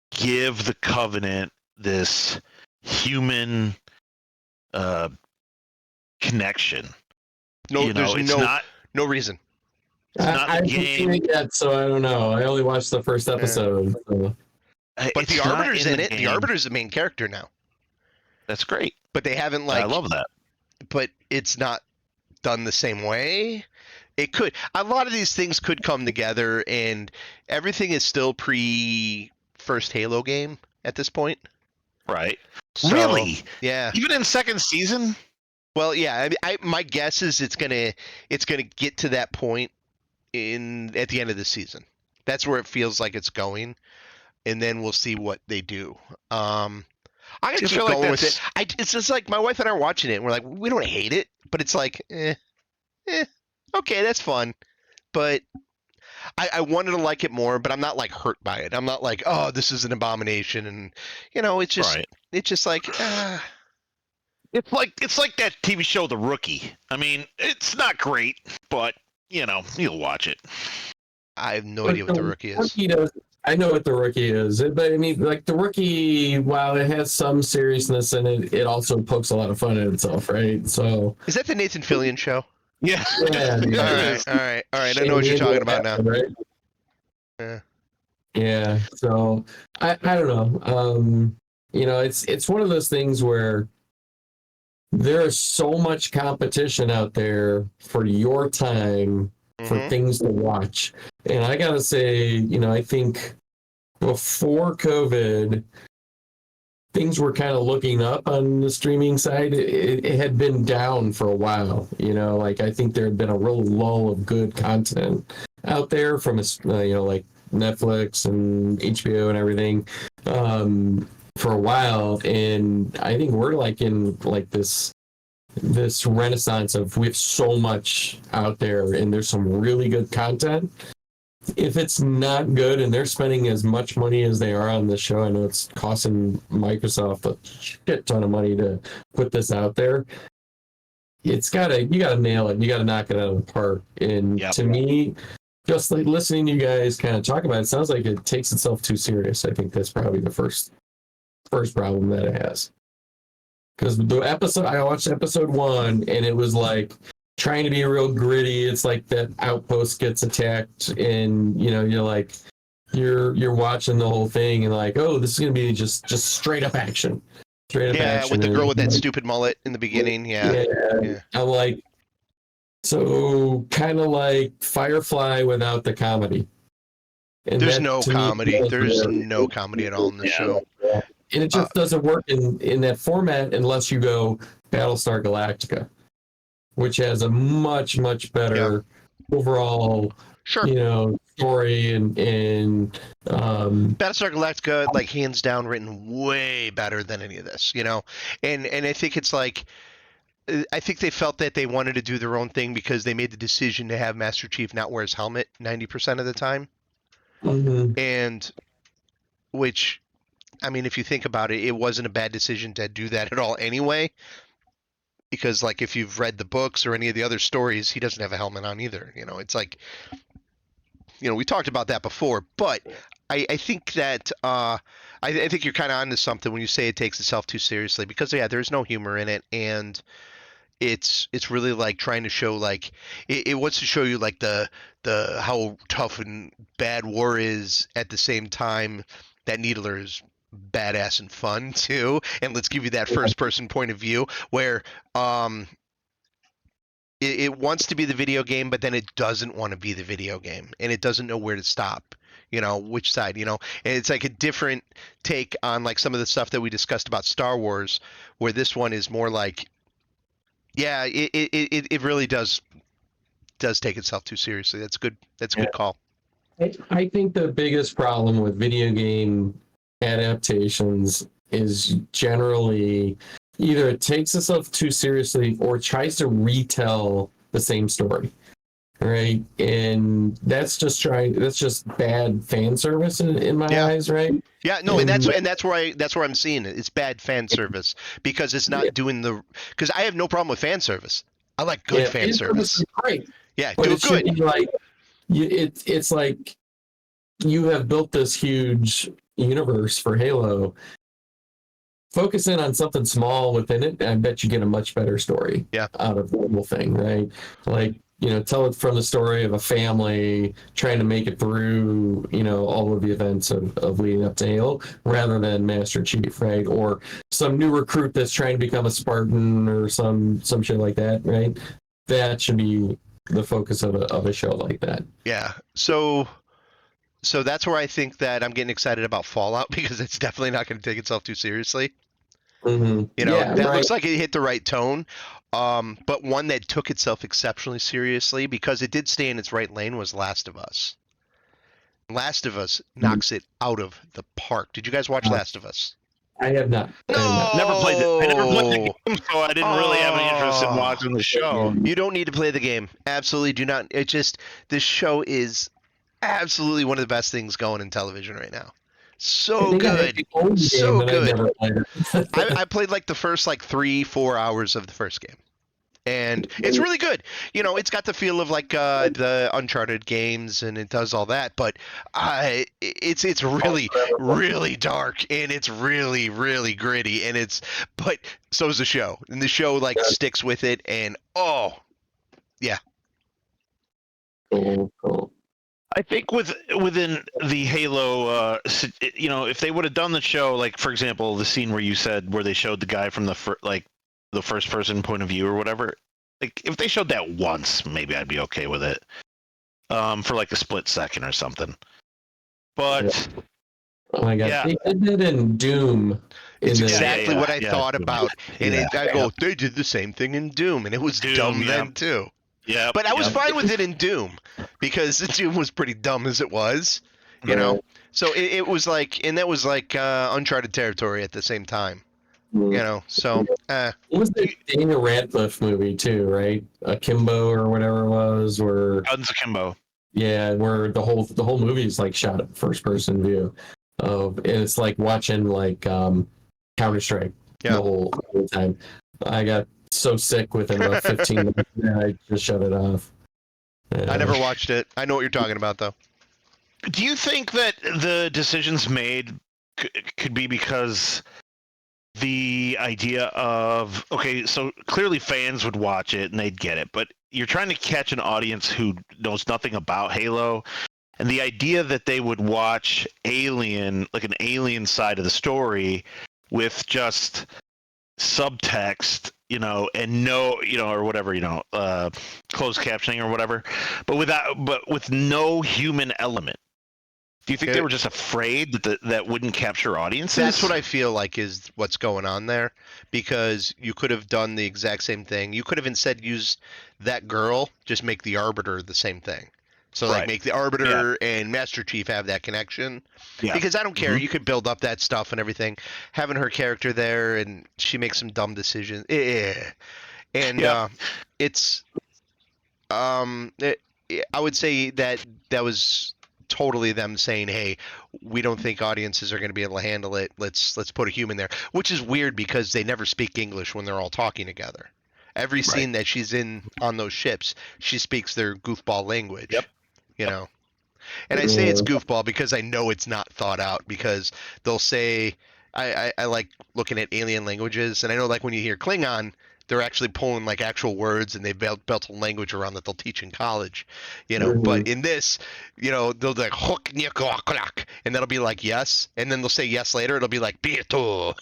give the Covenant this human connection? No, You know, there's it's not no reason. not I the haven't seen game. it yet, so I don't know. I only watched the first episode. So. But It's the not Arbiter's in the it. The game. Arbiter's the main character now. That's great. But they haven't I like. love that. But it's not done the same way. It could. A lot of these things could come together, and everything is still pre first Halo game at this point. Right. So, Really? Yeah. Even in second season? Well, yeah. My guess is it's gonna get to that point at the end of the season. That's where it feels like it's going, and then we'll see what they do. I gotta Do you keep feel like going with that's- it. It's just like my wife and I are watching it, and we're like, we don't hate it, but it's like, okay, that's fun, but I wanted to like it more, but I'm not like hurt by it. I'm not like, oh, this is an abomination, and it's just Right. it's just like, It's like that TV show The Rookie. I mean, it's not great, but you'll watch it. I have no idea what the Rookie is. I know what the Rookie is, but I mean, like the Rookie, while it has some seriousness in it, it also pokes a lot of fun at itself, right? So Is that the Nathan Fillion show? Yeah. yeah, All right. I know what you're talking about now. right? Yeah. Yeah. So I don't know. It's one of those things where there is so much competition out there for your time for Mhm. things to watch. And I gotta say, I think before COVID, things were kind of looking up on the streaming side. It had been down for a while, like I think there had been a real lull of good content out there from like Netflix and HBO and everything for a while. And I think we're like in like this renaissance of we have so much out there and there's some really good content. If it's not good and they're spending as much money as they are on this show, I know it's costing Microsoft a shit ton of money to put this out there. You gotta nail it. You gotta knock it out of the park. And Yep. To me, just like listening to you guys kind of talk about it, sounds like it takes itself too serious. I think that's probably the first problem that it has. Because I watched episode 1 and it was like trying to be real gritty. It's like that outpost gets attacked and you're watching the whole thing and like, oh, this is gonna be just straight up action. Yeah, with the girl with that stupid mullet in the beginning. Yeah. I'm like, so kind of like Firefly without the comedy. And There's that, no to me, comedy. was There's the- no comedy at all in the show. And it just doesn't work in that format unless you go Battlestar Galactica, which has a much, much better overall, Sure. story and Battlestar Galactica, like hands down, written way better than any of this, and I think it's like, I think they felt that they wanted to do their own thing because they made the decision to have Master Chief not wear his helmet 90% of the time, and which, I mean, if you think about it, it wasn't a bad decision to do that at all anyway. Because, like, if you've read the books or any of the other stories, he doesn't have a helmet on either. It's like, we talked about that before. But I think that I think you're kind of onto something when you say it takes itself too seriously. Because there's no humor in it, and it's really like trying to show like it wants to show you like the how tough and bad war is at the same time that Needler is badass and fun too, and let's give you that first person point of view where it wants to be the video game, but then it doesn't want to be the video game, and it doesn't know where to stop, which side, and it's like a different take on like some of the stuff that we discussed about Star Wars, where this one is more like, yeah, it really does take itself too seriously. That's good call. I think the biggest problem with video game adaptations is generally either it takes itself too seriously or tries to retell the same story, right? And that's just bad fan service in my Yeah. eyes, right? Yeah, no, and that's where I'm seeing it. It's bad fan service because it's not doing because I have no problem with fan service. I like good fan service. Is great, Yeah, but do it it should good. be like it's like you have built this huge universe for Halo. Focus in on something small within it, and I bet you get a much better story out of the whole thing, right? Like, tell it from the story of a family trying to make it through, all of the events of leading up to Halo, rather than Master Chief, right? Or some new recruit that's trying to become a Spartan or some shit like that, right? That should be the focus of a show like that. Yeah. So that's where I think that I'm getting excited about Fallout because it's definitely not going to take itself too seriously. Mm-hmm. That looks like it hit the right tone. But one that took itself exceptionally seriously because it did stay in its right lane was Last of Us. Last of Us knocks it out of the park. Did you guys watch Last of Us? I have not. No. Never played it. I never played the game, so I didn't really have any interest in watching the show. You don't need to play the game. Absolutely do not. This show is absolutely one of the best things going in television right now. So good. So good. I played like the first 3-4 hours of the first game. And it's really good. It's got the feel of like the Uncharted games, and it does all that. But it's really, really dark, and it's really, really gritty. But so is the show, and the show sticks with it. And yeah. Cool. I think within the Halo, if they would have done the show, like for example, the scene where you said where they showed the guy from the first person point of view or whatever, like if they showed that once, maybe I'd be okay with it, for like a split second or something. But oh my god, they did that in Doom. It's exactly what I thought about, and I go, they did the same thing in Doom, and it was dumb then too. Yeah, but I was fine with it in Doom because Doom was pretty dumb as it was, So it was and that was uncharted territory at the same time, So it was the Daniel Radcliffe movie too, right? Akimbo or whatever it was, where Guns Akimbo. Yeah, where the whole movie is shot at first person view, and it's like watching Counter-Strike the whole time. I got so sick within about 15 minutes and I just shut it off. I never watched it. I know what you're talking about though. Do you think that the decisions made could be because the idea of, okay, so clearly fans would watch it and they'd get it, but you're trying to catch an audience who knows nothing about Halo, and the idea that they would watch Alien, like an Alien side of the story with just subtext, and or whatever, closed captioning or whatever, but with no human element. Do you think they were just afraid that wouldn't capture audiences? That's what I feel like is what's going on there, because you could have done the exact same thing. You could have instead used that girl, just make the Arbiter the same thing. So make the Arbiter and Master Chief have that connection. Yeah. Because I don't care. Mm-hmm. You could build up that stuff and everything. Having her character there and she makes some dumb decisions. And it's I would say that was totally them saying, hey, we don't think audiences are going to be able to handle it. Let's put a human there, which is weird because they never speak English when they're all talking together. Every scene that she's in on those ships, she speaks their goofball language. Yep. And I say it's goofball because I know it's not thought out, because they'll say, I like looking at alien languages, and I know when you hear Klingon, they're actually pulling actual words, and they built a language around that they'll teach in college, But in this, they'll be like hook and that'll be yes, and then they'll say yes later. It'll be like Bieto,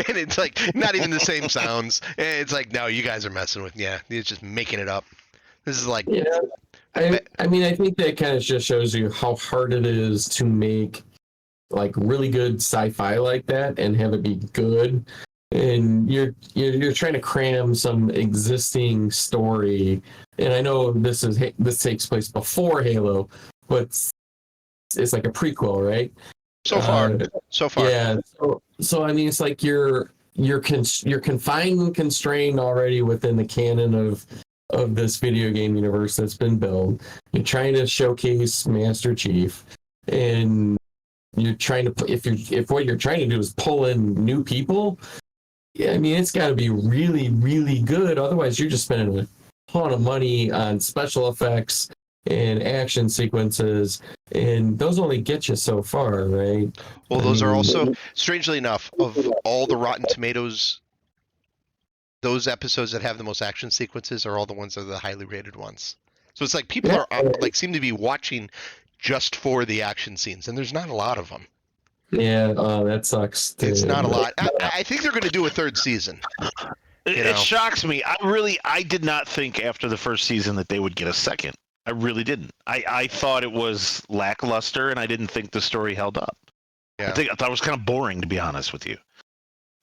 and it's not even the same sounds. And it's no, you guys are messing with you're just making it up. This is I mean, I think that kind of just shows you how hard it is to make really good sci-fi like that and have it be good. And you're trying to cram some existing story, and I know this takes place before Halo, but it's like a prequel, right? So far. Yeah. So I mean, it's like you're confined and constrained already within the canon of this video game universe that's been built. You're trying to showcase Master Chief, and you're trying to if what you're trying to do is pull in new people. Yeah, I mean, it's got to be really, really good. Otherwise, you're just spending a ton of money on special effects and action sequences, and those only get you so far, right? Well, those are also, strangely enough, of all the Rotten Tomatoes, those episodes that have the most action sequences are all the ones that are the highly rated ones. So it's like people are like seem to be watching just for the action scenes, and there's not a lot of them. Yeah, that sucks. It's not a lot. I think they're going to do a third season. It shocks me. I did not think after the first season that they would get a second. I really didn't. I thought it was lackluster, and I didn't think the story held up. Yeah. I thought it was kind of boring, to be honest with you.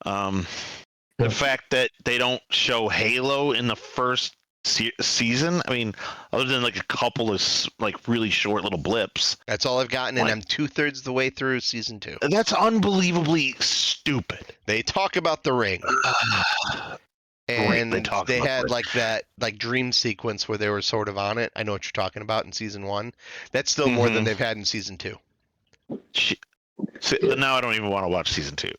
The fact that they don't show Halo in the first season, I mean, other than like a couple of like really short little blips. That's all I've gotten, and I'm 2/3 of the way through season 2. That's unbelievably stupid. They talk about the ring. And they had like that dream sequence where they were sort of on it. I know what you're talking about in season 1. That's still more than they've had in season 2. So now I don't even want to watch season 2.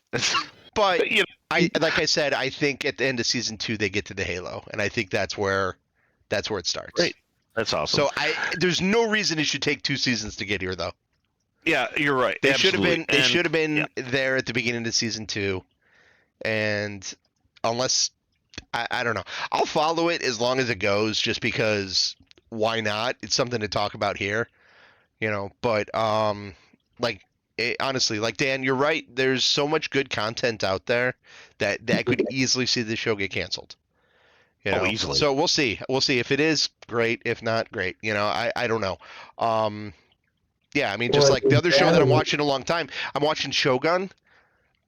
But you know, like I said, I think at the end of season 2 they get to the Halo, and I think that's where it starts. Great, that's awesome. So there's no reason it should take 2 seasons to get here, though. Yeah, you're right. They should have been there at the beginning of season 2, and unless I don't know, I'll follow it as long as it goes, just because why not? It's something to talk about here, you know. But honestly, like Dan, you're right. There's so much good content out there that could easily see the show get canceled. You know? Easily. So we'll see. We'll see if it is great. If not, great. You know, I don't know. Yeah, I mean, just like the other show that I'm watching a long time, I'm watching Shogun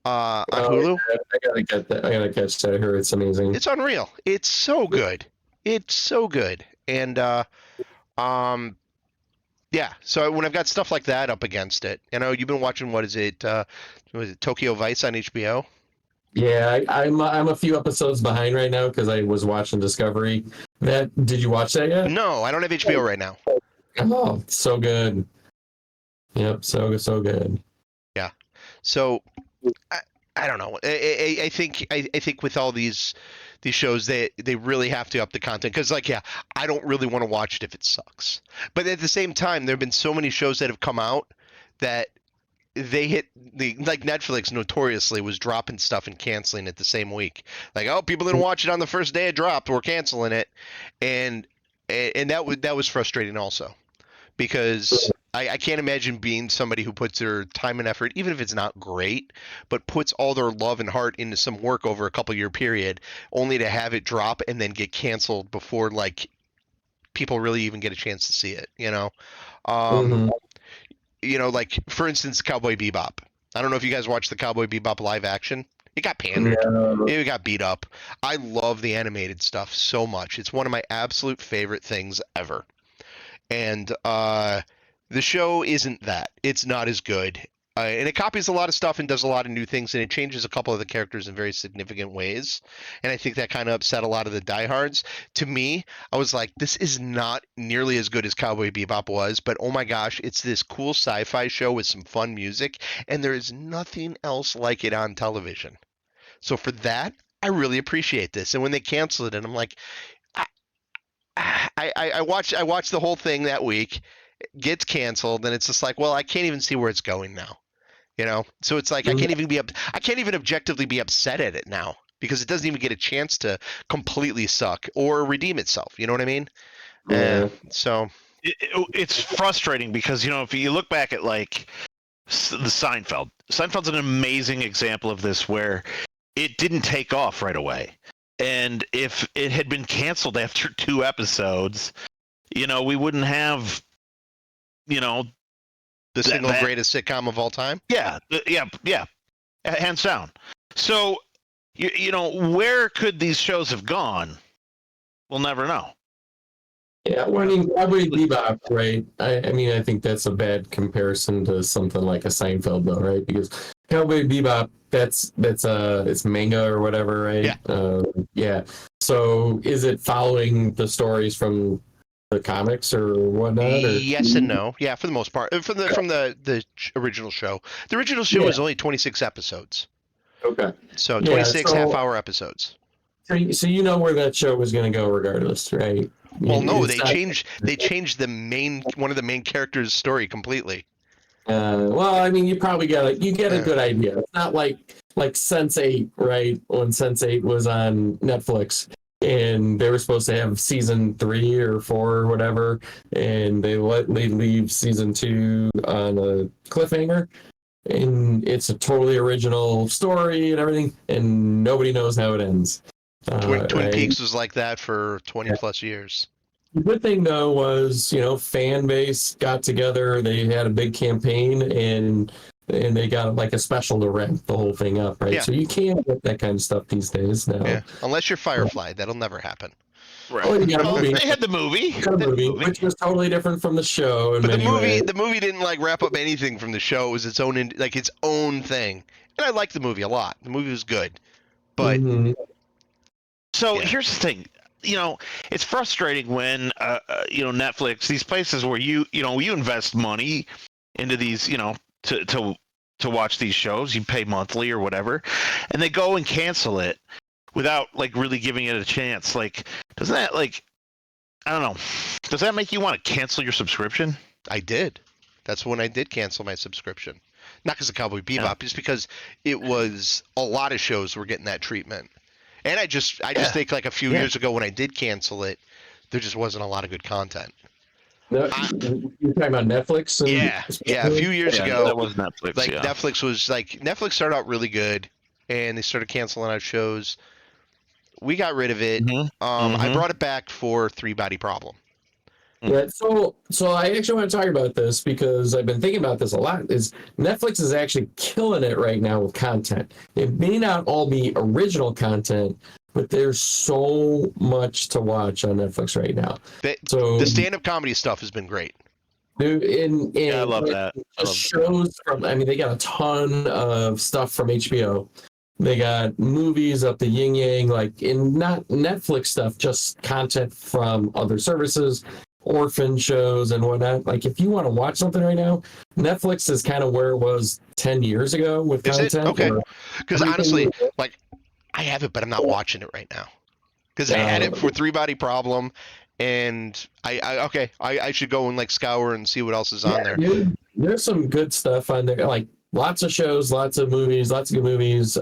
on Hulu. I gotta get that. I gotta catch that. I heard it's amazing. It's unreal. It's so good. It's so good. And yeah. So when I've got stuff like that up against it, you know, you've been watching what is it Tokyo Vice on HBO? Yeah, I'm a few episodes behind right now because I was watching Discovery. Did you watch that yet? No, I don't have HBO right now. Oh, so good. Yep, so good. Yeah. So I don't know. I think with all these shows, they really have to up the content, because I don't really want to watch it if it sucks. But at the same time, there have been so many shows that have come out that they hit like Netflix notoriously was dropping stuff and canceling it the same week. Like, oh, people didn't watch it on the first day it dropped, we're canceling it, and that was frustrating also, because I can't imagine being somebody who puts their time and effort, even if it's not great, but puts all their love and heart into some work over a couple-year period, only to have it drop and then get canceled before people really even get a chance to see it. You know, you know, like for instance, Cowboy Bebop. I don't know if you guys watched the Cowboy Bebop live action. It got pandered. It got beat up. I love the animated stuff so much. It's one of my absolute favorite things ever. And the show isn't that. It's not as good. And it copies a lot of stuff and does a lot of new things, and it changes a couple of the characters in very significant ways. And I think that kind of upset a lot of the diehards. To me, I was like, this is not nearly as good as Cowboy Bebop was, but oh my gosh, it's this cool sci-fi show with some fun music, and there is nothing else like it on television. So for that, I really appreciate this. And when they canceled it, and I'm like, I watched the whole thing that week. It gets canceled, and it's just like, well, I can't even see where it's going now. You know, so it's like I can't even objectively be upset at it now, because it doesn't even get a chance to completely suck or redeem itself. You know what I mean? Yeah. So it's frustrating because, you know, if you look back at like the Seinfeld's an amazing example of this, where it didn't take off right away, and if it had been canceled after 2 episodes, you know, we wouldn't have, you know, the single greatest sitcom of all time. Yeah, hands down. So, you know, where could these shows have gone? We'll never know. Yeah, well, I mean, Cowboy Bebop, right? I mean, I think that's a bad comparison to something like a Seinfeld, though, right? Because Cowboy Bebop, that's it's manga or whatever, right? Yeah. Yeah. So, is it following the stories from the comics or whatnot? Or Yes and no. Yeah, for the most part. From the original show. The original show Yeah. was only 26 episodes. Okay. So Yeah, 26 so- half-hour episodes. So you know where that show was going to go, regardless, right? Well, no, It's they not- changed one of the main characters' story completely. Well, I mean, you probably you get a Yeah. good idea. It's not like Sense8, right? When Sense8 was on Netflix, and they were supposed to have season 3 or 4 or whatever, and they leave season 2 on a cliffhanger, and it's a totally original story and everything, and nobody knows how it ends. Twin Right? Peaks was like that for 20 plus years. The good thing though was, fan base got together. They had a big campaign and they got like a special to ramp the whole thing up, right? Yeah. So you can't get that kind of stuff these days now. Yeah, unless you're Firefly, that'll never happen. Right. Oh, you got a Well, movie. they had the movie. You got a movie, which was totally different from the show. In But the many ways. movie didn't like wrap up anything from the show. It was its own its own thing, and I liked the movie a lot. The movie was good, but Mhm. So Yeah. here's the thing. It's frustrating when Netflix, these places where you invest money into these, to watch these shows, you pay monthly or whatever, and they go and cancel it without like really giving it a chance. Like, doesn't that I don't know, does that make you want to cancel your subscription? I did. That's when I did cancel my subscription. Not because of Cowboy Bebop, just because it was a lot of shows were getting that treatment. And I just think like a few years ago when I did cancel it, there just wasn't a lot of good content. No, you're talking about Netflix? A few years ago, that was Netflix. like yeah. Netflix started out really good, and they started canceling out shows. We got rid of it. Mhm. I Mhm. brought it back for Three Body Problem. Yeah, so I actually want to talk about this because I've been thinking about this a lot. Is Netflix is actually killing it right now with content. It may not all be original content, but there's so much to watch on Netflix right now. So The stand-up comedy stuff has been great. dude, Yeah, I love that. I love shows from. I mean, they got a ton of stuff from HBO. They got movies up the yin yang, like in not Netflix stuff, just content from other services, orphan shows and whatnot. Like if you want to watch something right now, Netflix is kind of where it was 10 years ago with Is it? content. Okay. where Because everything- honestly, like I have it, but I'm not watching it right now. Because I had it for Three Body Problem, and I should go and like scour and see what else is on there. Dude, there's some good stuff on there. Like lots of shows, lots of movies, lots of good movies.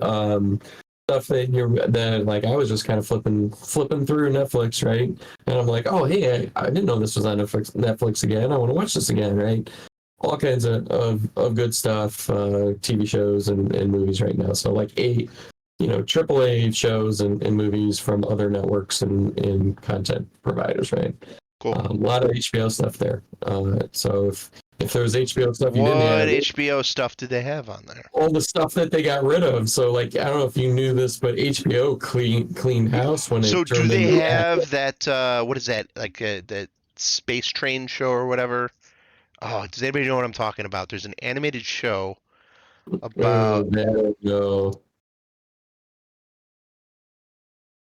Stuff that like I was just kind of flipping through Netflix, right? And I'm like, oh hey, I didn't know this was on Netflix again. I want to watch this again, right? All kinds of good stuff, TV shows and movies right now. So like AAA shows and movies from other networks and content providers, right? Cool. A lot of HBO stuff there. So if there was HBO stuff you What didn't have, HBO stuff did they have on there? all the stuff that they got rid of. So like I don't know if you knew this, but HBO cleaned house when it So do turned they into- have that? What is that? Like that Space Train show or whatever? Oh, does anybody know what I'm talking about? There's an animated show about no.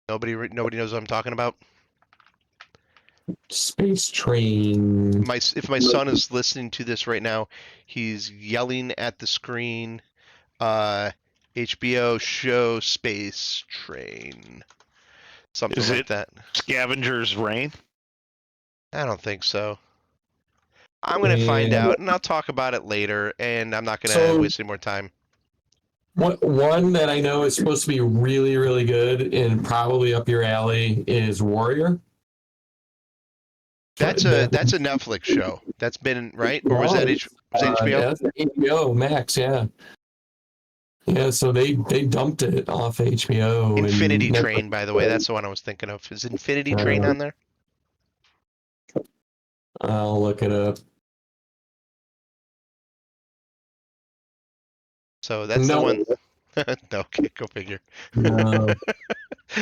nobody knows what I'm talking about. Space Train. If my son is listening to this right now, he's yelling at the screen. HBO show Space Train, something Is like it- that. Scavenger's Reign. I don't think so. I'm gonna find Yeah. out, and I'll talk about it later. And I'm not gonna So- waste any more time. One that I know is supposed to be really, really good and probably up your alley is Warrior. That's a Netflix show. That's been right, or was that HBO? Yeah, that's HBO Max, yeah. Yeah, so they dumped it off HBO. and Infinity Netflix- Train, by the way, that's the one I was thinking of. Is Infinity Train on there? I'll look it up. So that's the one. No, okay, go figure. No.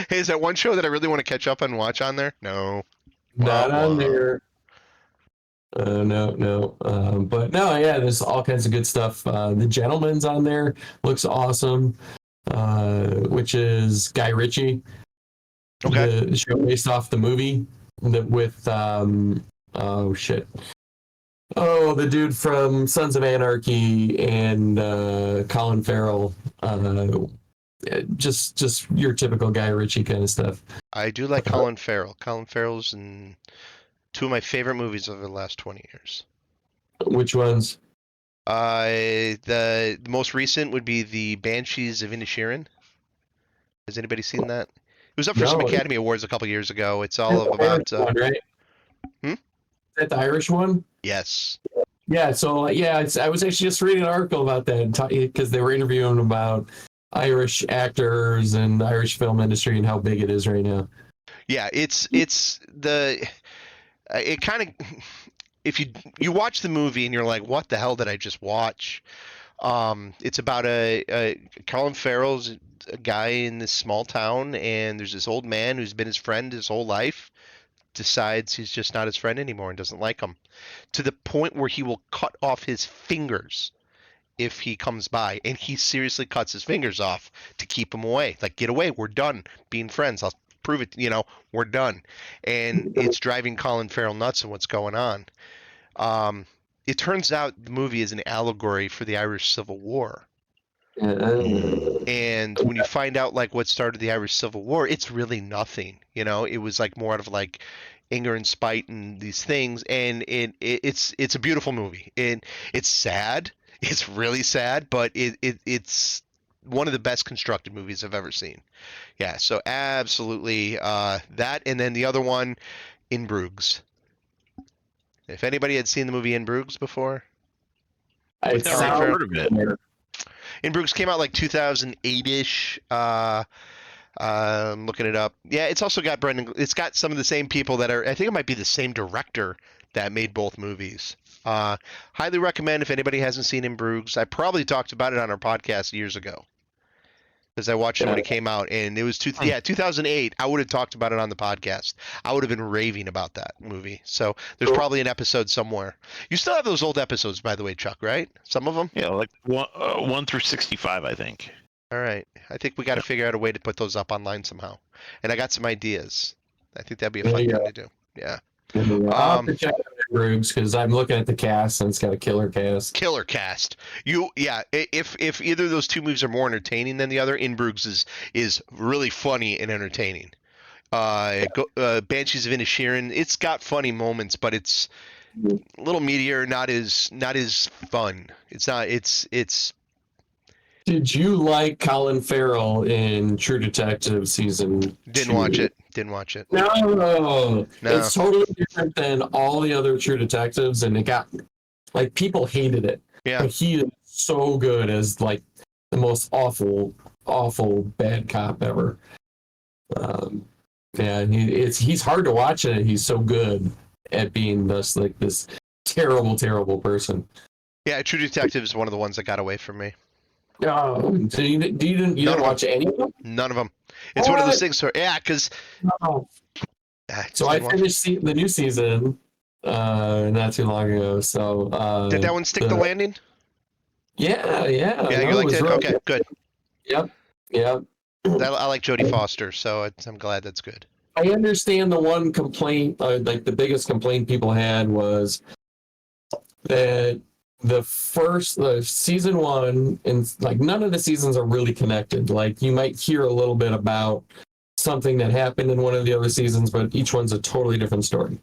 Hey, is that one show that I really want to catch up and watch on there? No. Not on there. No. But no, yeah, there's all kinds of good stuff. The Gentleman's on there, looks awesome. Which is Guy Ritchie. Okay. The show based off the movie with oh shit. Oh, the dude from Sons of Anarchy and Colin Farrell. Just your typical Guy Ritchie kind of stuff. I do like Colin Farrell. Colin Farrell's in two of my favorite movies over the last 20 years. Which ones? The most recent would be the Banshees of Inisherin. Has anybody seen that? It was up for some No. Academy Awards a couple years ago. It's That's all the about. Irish one, right? Hmm? Is that the Irish one? Yes. Yeah. So yeah, I was actually just reading an article about that because they were interviewing about Irish actors and the Irish film industry and how big it is right now. Yeah, it kind of, if you watch the movie and you're like, what the hell did I just watch? It's about a Colin Farrell's a guy in this small town, and there's this old man who's been his friend his whole life, decides he's just not his friend anymore and doesn't like him, to the point where he will cut off his fingers if he comes by, and he seriously cuts his fingers off to keep him away. Like, get away, we're done being friends. I'll prove it, we're done. And it's driving Colin Farrell nuts and what's going on. It turns out the movie is an allegory for the Irish Civil War. And when you find out like what started the Irish Civil War, it's really nothing. It was like more out of like anger and spite and these things. And it's a beautiful movie. And it's sad. It's really sad, but it's one of the best constructed movies I've ever seen. Yeah, so absolutely that, and then the other one, In Bruges. If anybody had seen the movie In Bruges before, I've never heard of it. In Bruges came out like 2008-ish. I'm looking it up. Yeah, it's also got Brendan. It's got some of the same people that are. I think it might be the same director that made both movies. Highly recommend if anybody hasn't seen In Bruges. I probably talked about it on our podcast years ago because I watched it when it came out, and it was 2008. I would have talked about it on the podcast. I would have been raving about that movie. So there's probably an episode somewhere. You still have those old episodes, by the way, Chuck, right? Some of them? Yeah, like 1 through 65, I think. All right. I think we got to figure out a way to put those up online somehow. And I got some ideas. I think that'd be a fun thing to do. Yeah. I'll have to check out Bruges because I'm looking at the cast and it's got a killer cast. Killer cast. If either of those two movies are more entertaining than the other, In Bruges is really funny and entertaining. Banshees of Inisherin, it's got funny moments, but it's a little meatier, not as fun. It's Did you like Colin Farrell in True Detective season? Didn't watch it. No, it's totally different than all the other True Detectives, and it got like people hated it. Yeah, but he is so good as like the most awful bad cop ever. He's hard to watch, and he's so good at being this terrible person. Yeah, True Detective is one of the ones that got away from me. So you didn't watch any of them? None of them. It's one of those things where, because. No. So I finished the new season not too long ago. So did that one stick the landing? Yeah. Yeah, you liked it? Really Okay, good. Yep. I like Jodie Foster, so I'm glad that's good. I understand the one complaint, like the biggest complaint people had was that the season one, and like none of the seasons are really connected. Like you might hear a little bit about something that happened in one of the other seasons, but each one's a totally different story.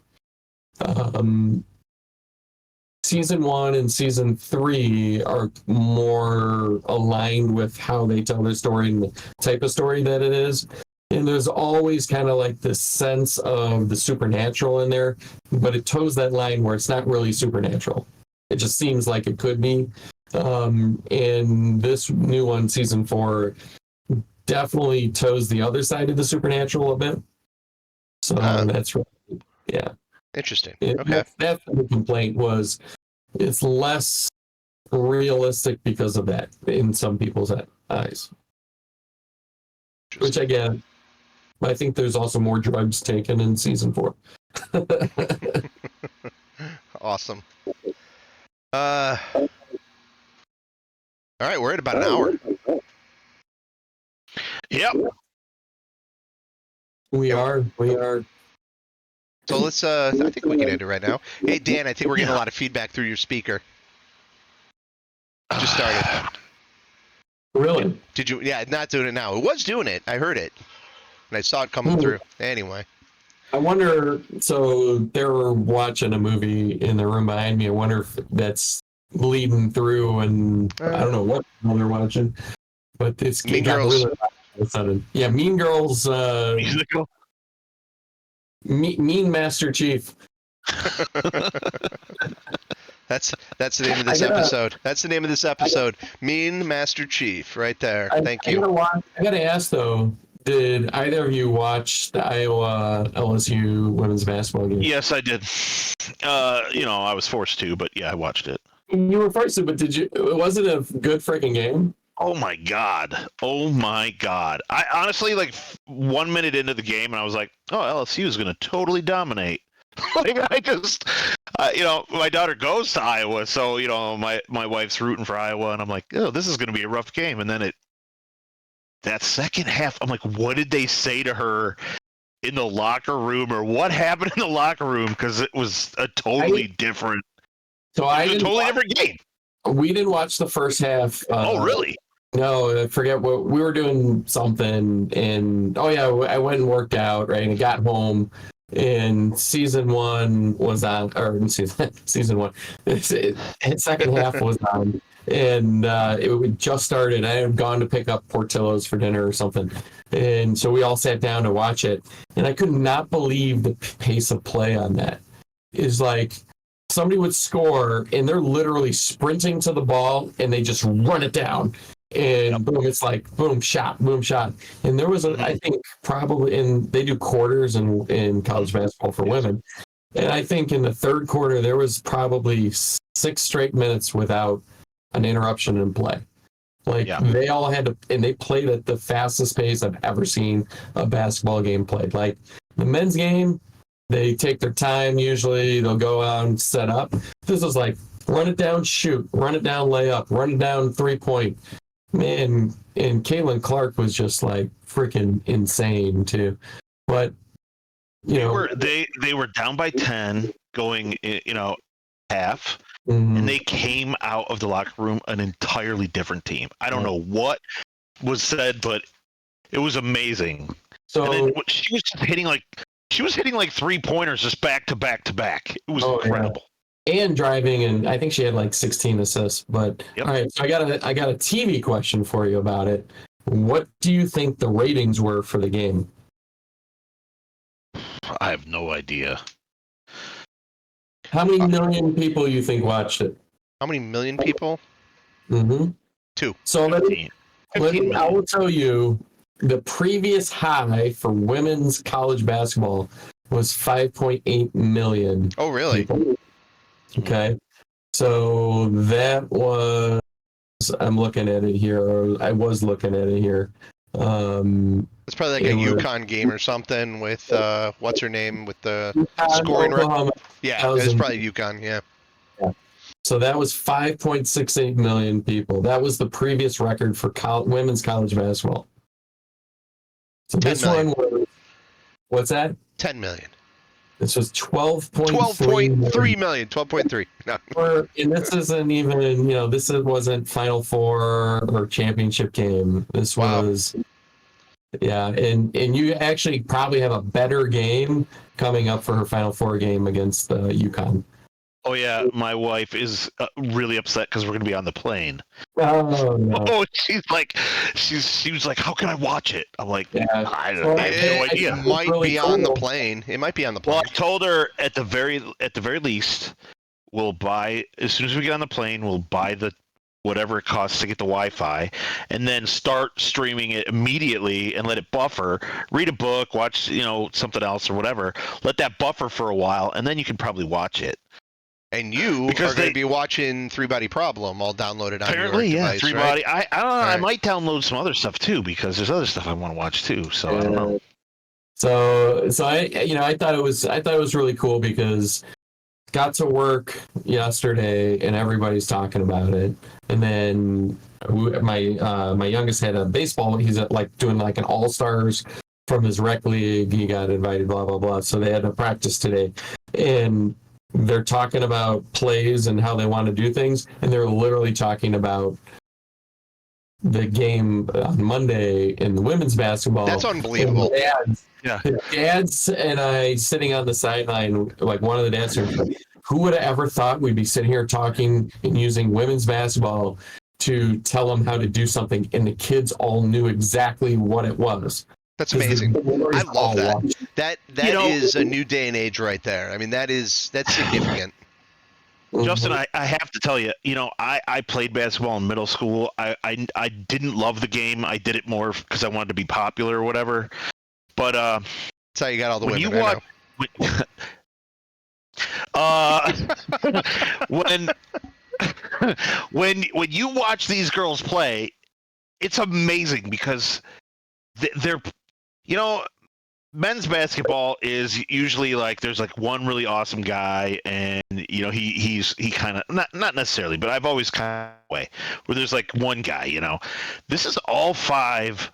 Season 1 and season 3 are more aligned with how they tell their story and the type of story that it is. And there's always kind of like this sense of the supernatural in there, but it toes that line where it's not really supernatural. It just seems like it could be. And this new one, season 4, definitely toes the other side of the supernatural a bit. So that's right. Yeah. Interesting. Okay. That's the complaint was it's less realistic because of that in some people's eyes. Which again, I think there's also more drugs taken in season 4. Awesome. All right, we're at about an hour. Yep. We are. So let's. I think we can end it right now. Hey Dan, I think we're getting a lot of feedback through your speaker. Just started. Really? Did you? Yeah, not doing it now. It was doing it. I heard it, and I saw it coming through. Anyway. I wonder. So they were watching a movie in the room behind me. I wonder if that's bleeding through, and I don't know what they're watching, but it's Mean got Girls. really loud all of a sudden. Yeah, Mean Girls. Musical. Mean Master Chief. That's the name of this episode. That's the name of this episode. Mean Master Chief, right there. Thank you. I gotta ask though. Did either of you watch the Iowa LSU women's basketball game? Yes, I did. I was forced to, but yeah, I watched it. You were forced to, but did you? Was it a good freaking game? Oh my god! I honestly, like, 1 minute into the game, and I was like, "Oh, LSU is going to totally dominate." Like, my daughter goes to Iowa, so my wife's rooting for Iowa, and I'm like, "Oh, this is going to be a rough game." And then that second half, I'm like, "What did they say to her in the locker room, or what happened in the locker room?" Because it was a totally different game. We didn't watch the first half. Oh, really? No, I forget what we were doing something, and I went and worked out, right, and got home, and season one was on, or season one, second half was on, and it just started. I had gone to pick up Portillo's for dinner or something, and so we all sat down to watch it, and I could not believe the pace of play on that. Is like somebody would score, and they're literally sprinting to the ball, and they just run it down. And boom, it's like boom shot. And there was I think probably they do quarters in college basketball for women. And I think in the third quarter there was probably 6 straight minutes without an interruption in play. They all had to, and they played at the fastest pace I've ever seen a basketball game played. Like the men's game, they take their time usually, they'll go out and set up. This was like run it down, shoot, run it down, layup, run it down, 3-point. Man, and Caitlin Clark was just like freaking insane too. But they were down by 10 going half, and they came out of the locker room an entirely different team. I don't know what was said, but it was amazing. So and then she was hitting like 3-pointers just back to back to back. It was incredible. And driving, and I think she had like 16 assists. But all right, so I got a TV question for you about it. What do you think the ratings were for the game? I have no idea. How many million people you think watched it? How many million people? 2. So I will tell you, the previous high for women's college basketball was 5.8 million. Oh, really? People. Okay, so that was, I'm looking at it here, or I was looking at it here. It's probably like a UConn game or something with, what's her name, with the scoring record. Yeah, it's probably UConn, yeah. So that was 5.68 million people. That was the previous record for women's college basketball. So this one was, what's that? 10 million. This was 12.3 million. 12.3. No. And this isn't even, this wasn't Final Four or championship game. This was, and you actually probably have a better game coming up for her Final Four game against UConn. Oh yeah, my wife is really upset because we're going to be on the plane. Oh, no. Oh, she was like, how can I watch it? I'm like, I have no idea. It might be on the plane. It might be on the plane. Well, I told her at the very least, we'll buy, as soon as we get on the plane, we'll buy the whatever it costs to get the Wi-Fi, and then start streaming it immediately and let it buffer. Read a book, watch something else or whatever. Let that buffer for a while, and then you can probably watch it. And you are going to be watching Three Body Problem all downloaded on your device, Three right? Body. I don't know. Right. I might download some other stuff too because there's other stuff I want to watch too. So I don't know. So I thought it was really cool because got to work yesterday and everybody's talking about it. And then my youngest had a baseball. He's doing like an all-stars from his rec league. He got invited, blah, blah, blah. So they had to practice today. And they're talking about plays and how they want to do things. And they're literally talking about the game on Monday in the women's basketball. That's unbelievable. Dads and I sitting on the sideline, like one of the dads, who would have ever thought we'd be sitting here talking and using women's basketball to tell them how to do something, and the kids all knew exactly what it was. That's amazing. I love that. That is a new day and age right there. I mean, that's significant. Justin, I have to tell you, I played basketball in middle school. I didn't love the game. I did it more because I wanted to be popular or whatever. But that's how you got all the when women. You watch, when you watch these girls play, it's amazing because they're men's basketball is usually like there's like one really awesome guy, and he kind of not necessarily, but I've always kind of way where there's like one guy. This is all five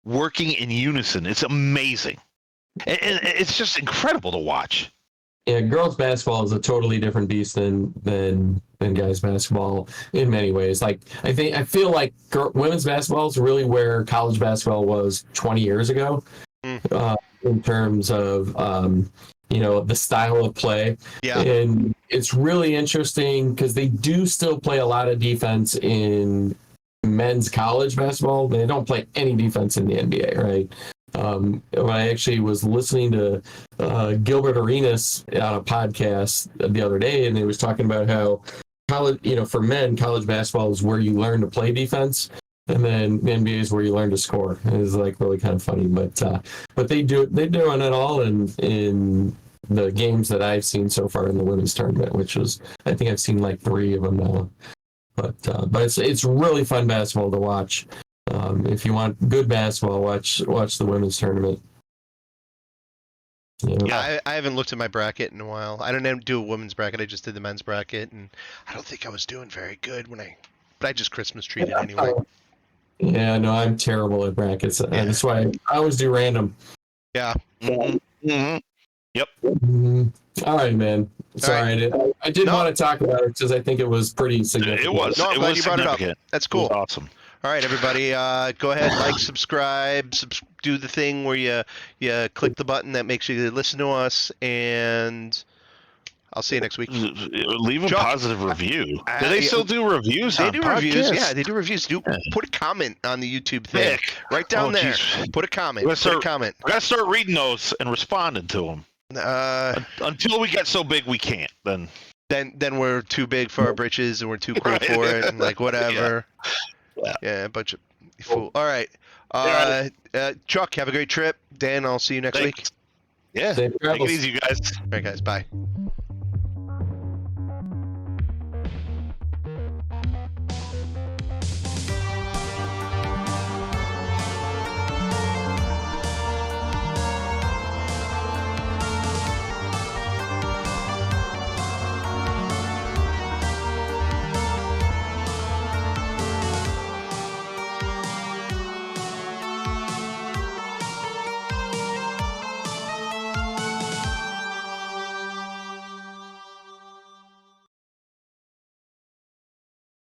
working in unison. It's amazing, and it's just incredible to watch. Yeah, girls basketball is a totally different beast than guys basketball in many ways. Like I feel like women's basketball is really where college basketball was 20 years ago. In terms of the style of play. Yeah. And it's really interesting because they do still play a lot of defense in men's college basketball. They don't play any defense in the NBA, right? I actually was listening to Gilbert Arenas on a podcast the other day, and they was talking about how college, for men, college basketball is where you learn to play defense. And then the NBA is where you learn to score. It's like really kind of funny, but they're doing it all in the games that I've seen so far in the women's tournament, which was I think I've seen like 3 of them now. But it's really fun basketball to watch. If you want good basketball, watch the women's tournament. Yeah, I haven't looked at my bracket in a while. I don't do a women's bracket. I just did the men's bracket, and I don't think I was doing very good but I just Christmas treated anyway. Yeah, no, I'm terrible at brackets. That's why I always do random. Yeah. Mm-hmm. Mm-hmm. Yep. Mm-hmm. All right, man. Sorry, right. I did want to talk about it because I think it was pretty significant. It was. No, I'm glad you brought it up. That's cool. It was awesome. All right, everybody, go ahead, subscribe, do the thing where you click the button that makes you listen to us, and I'll see you next week. Leave a positive review. Do they still do reviews? They do reviews. Podcasts? Yeah, they do reviews. Put a comment on the YouTube thing. Right down there. Geez. Put a comment. Put a comment. We gotta start reading those and responding to them. Until we get so big we can't. Then we're too big for our britches and we're too cool for it and like whatever. Yeah, a bunch of fool. All right. Chuck, have a great trip. Dan, I'll see you next week. Yeah. Take it easy, you guys. All right, guys. Bye.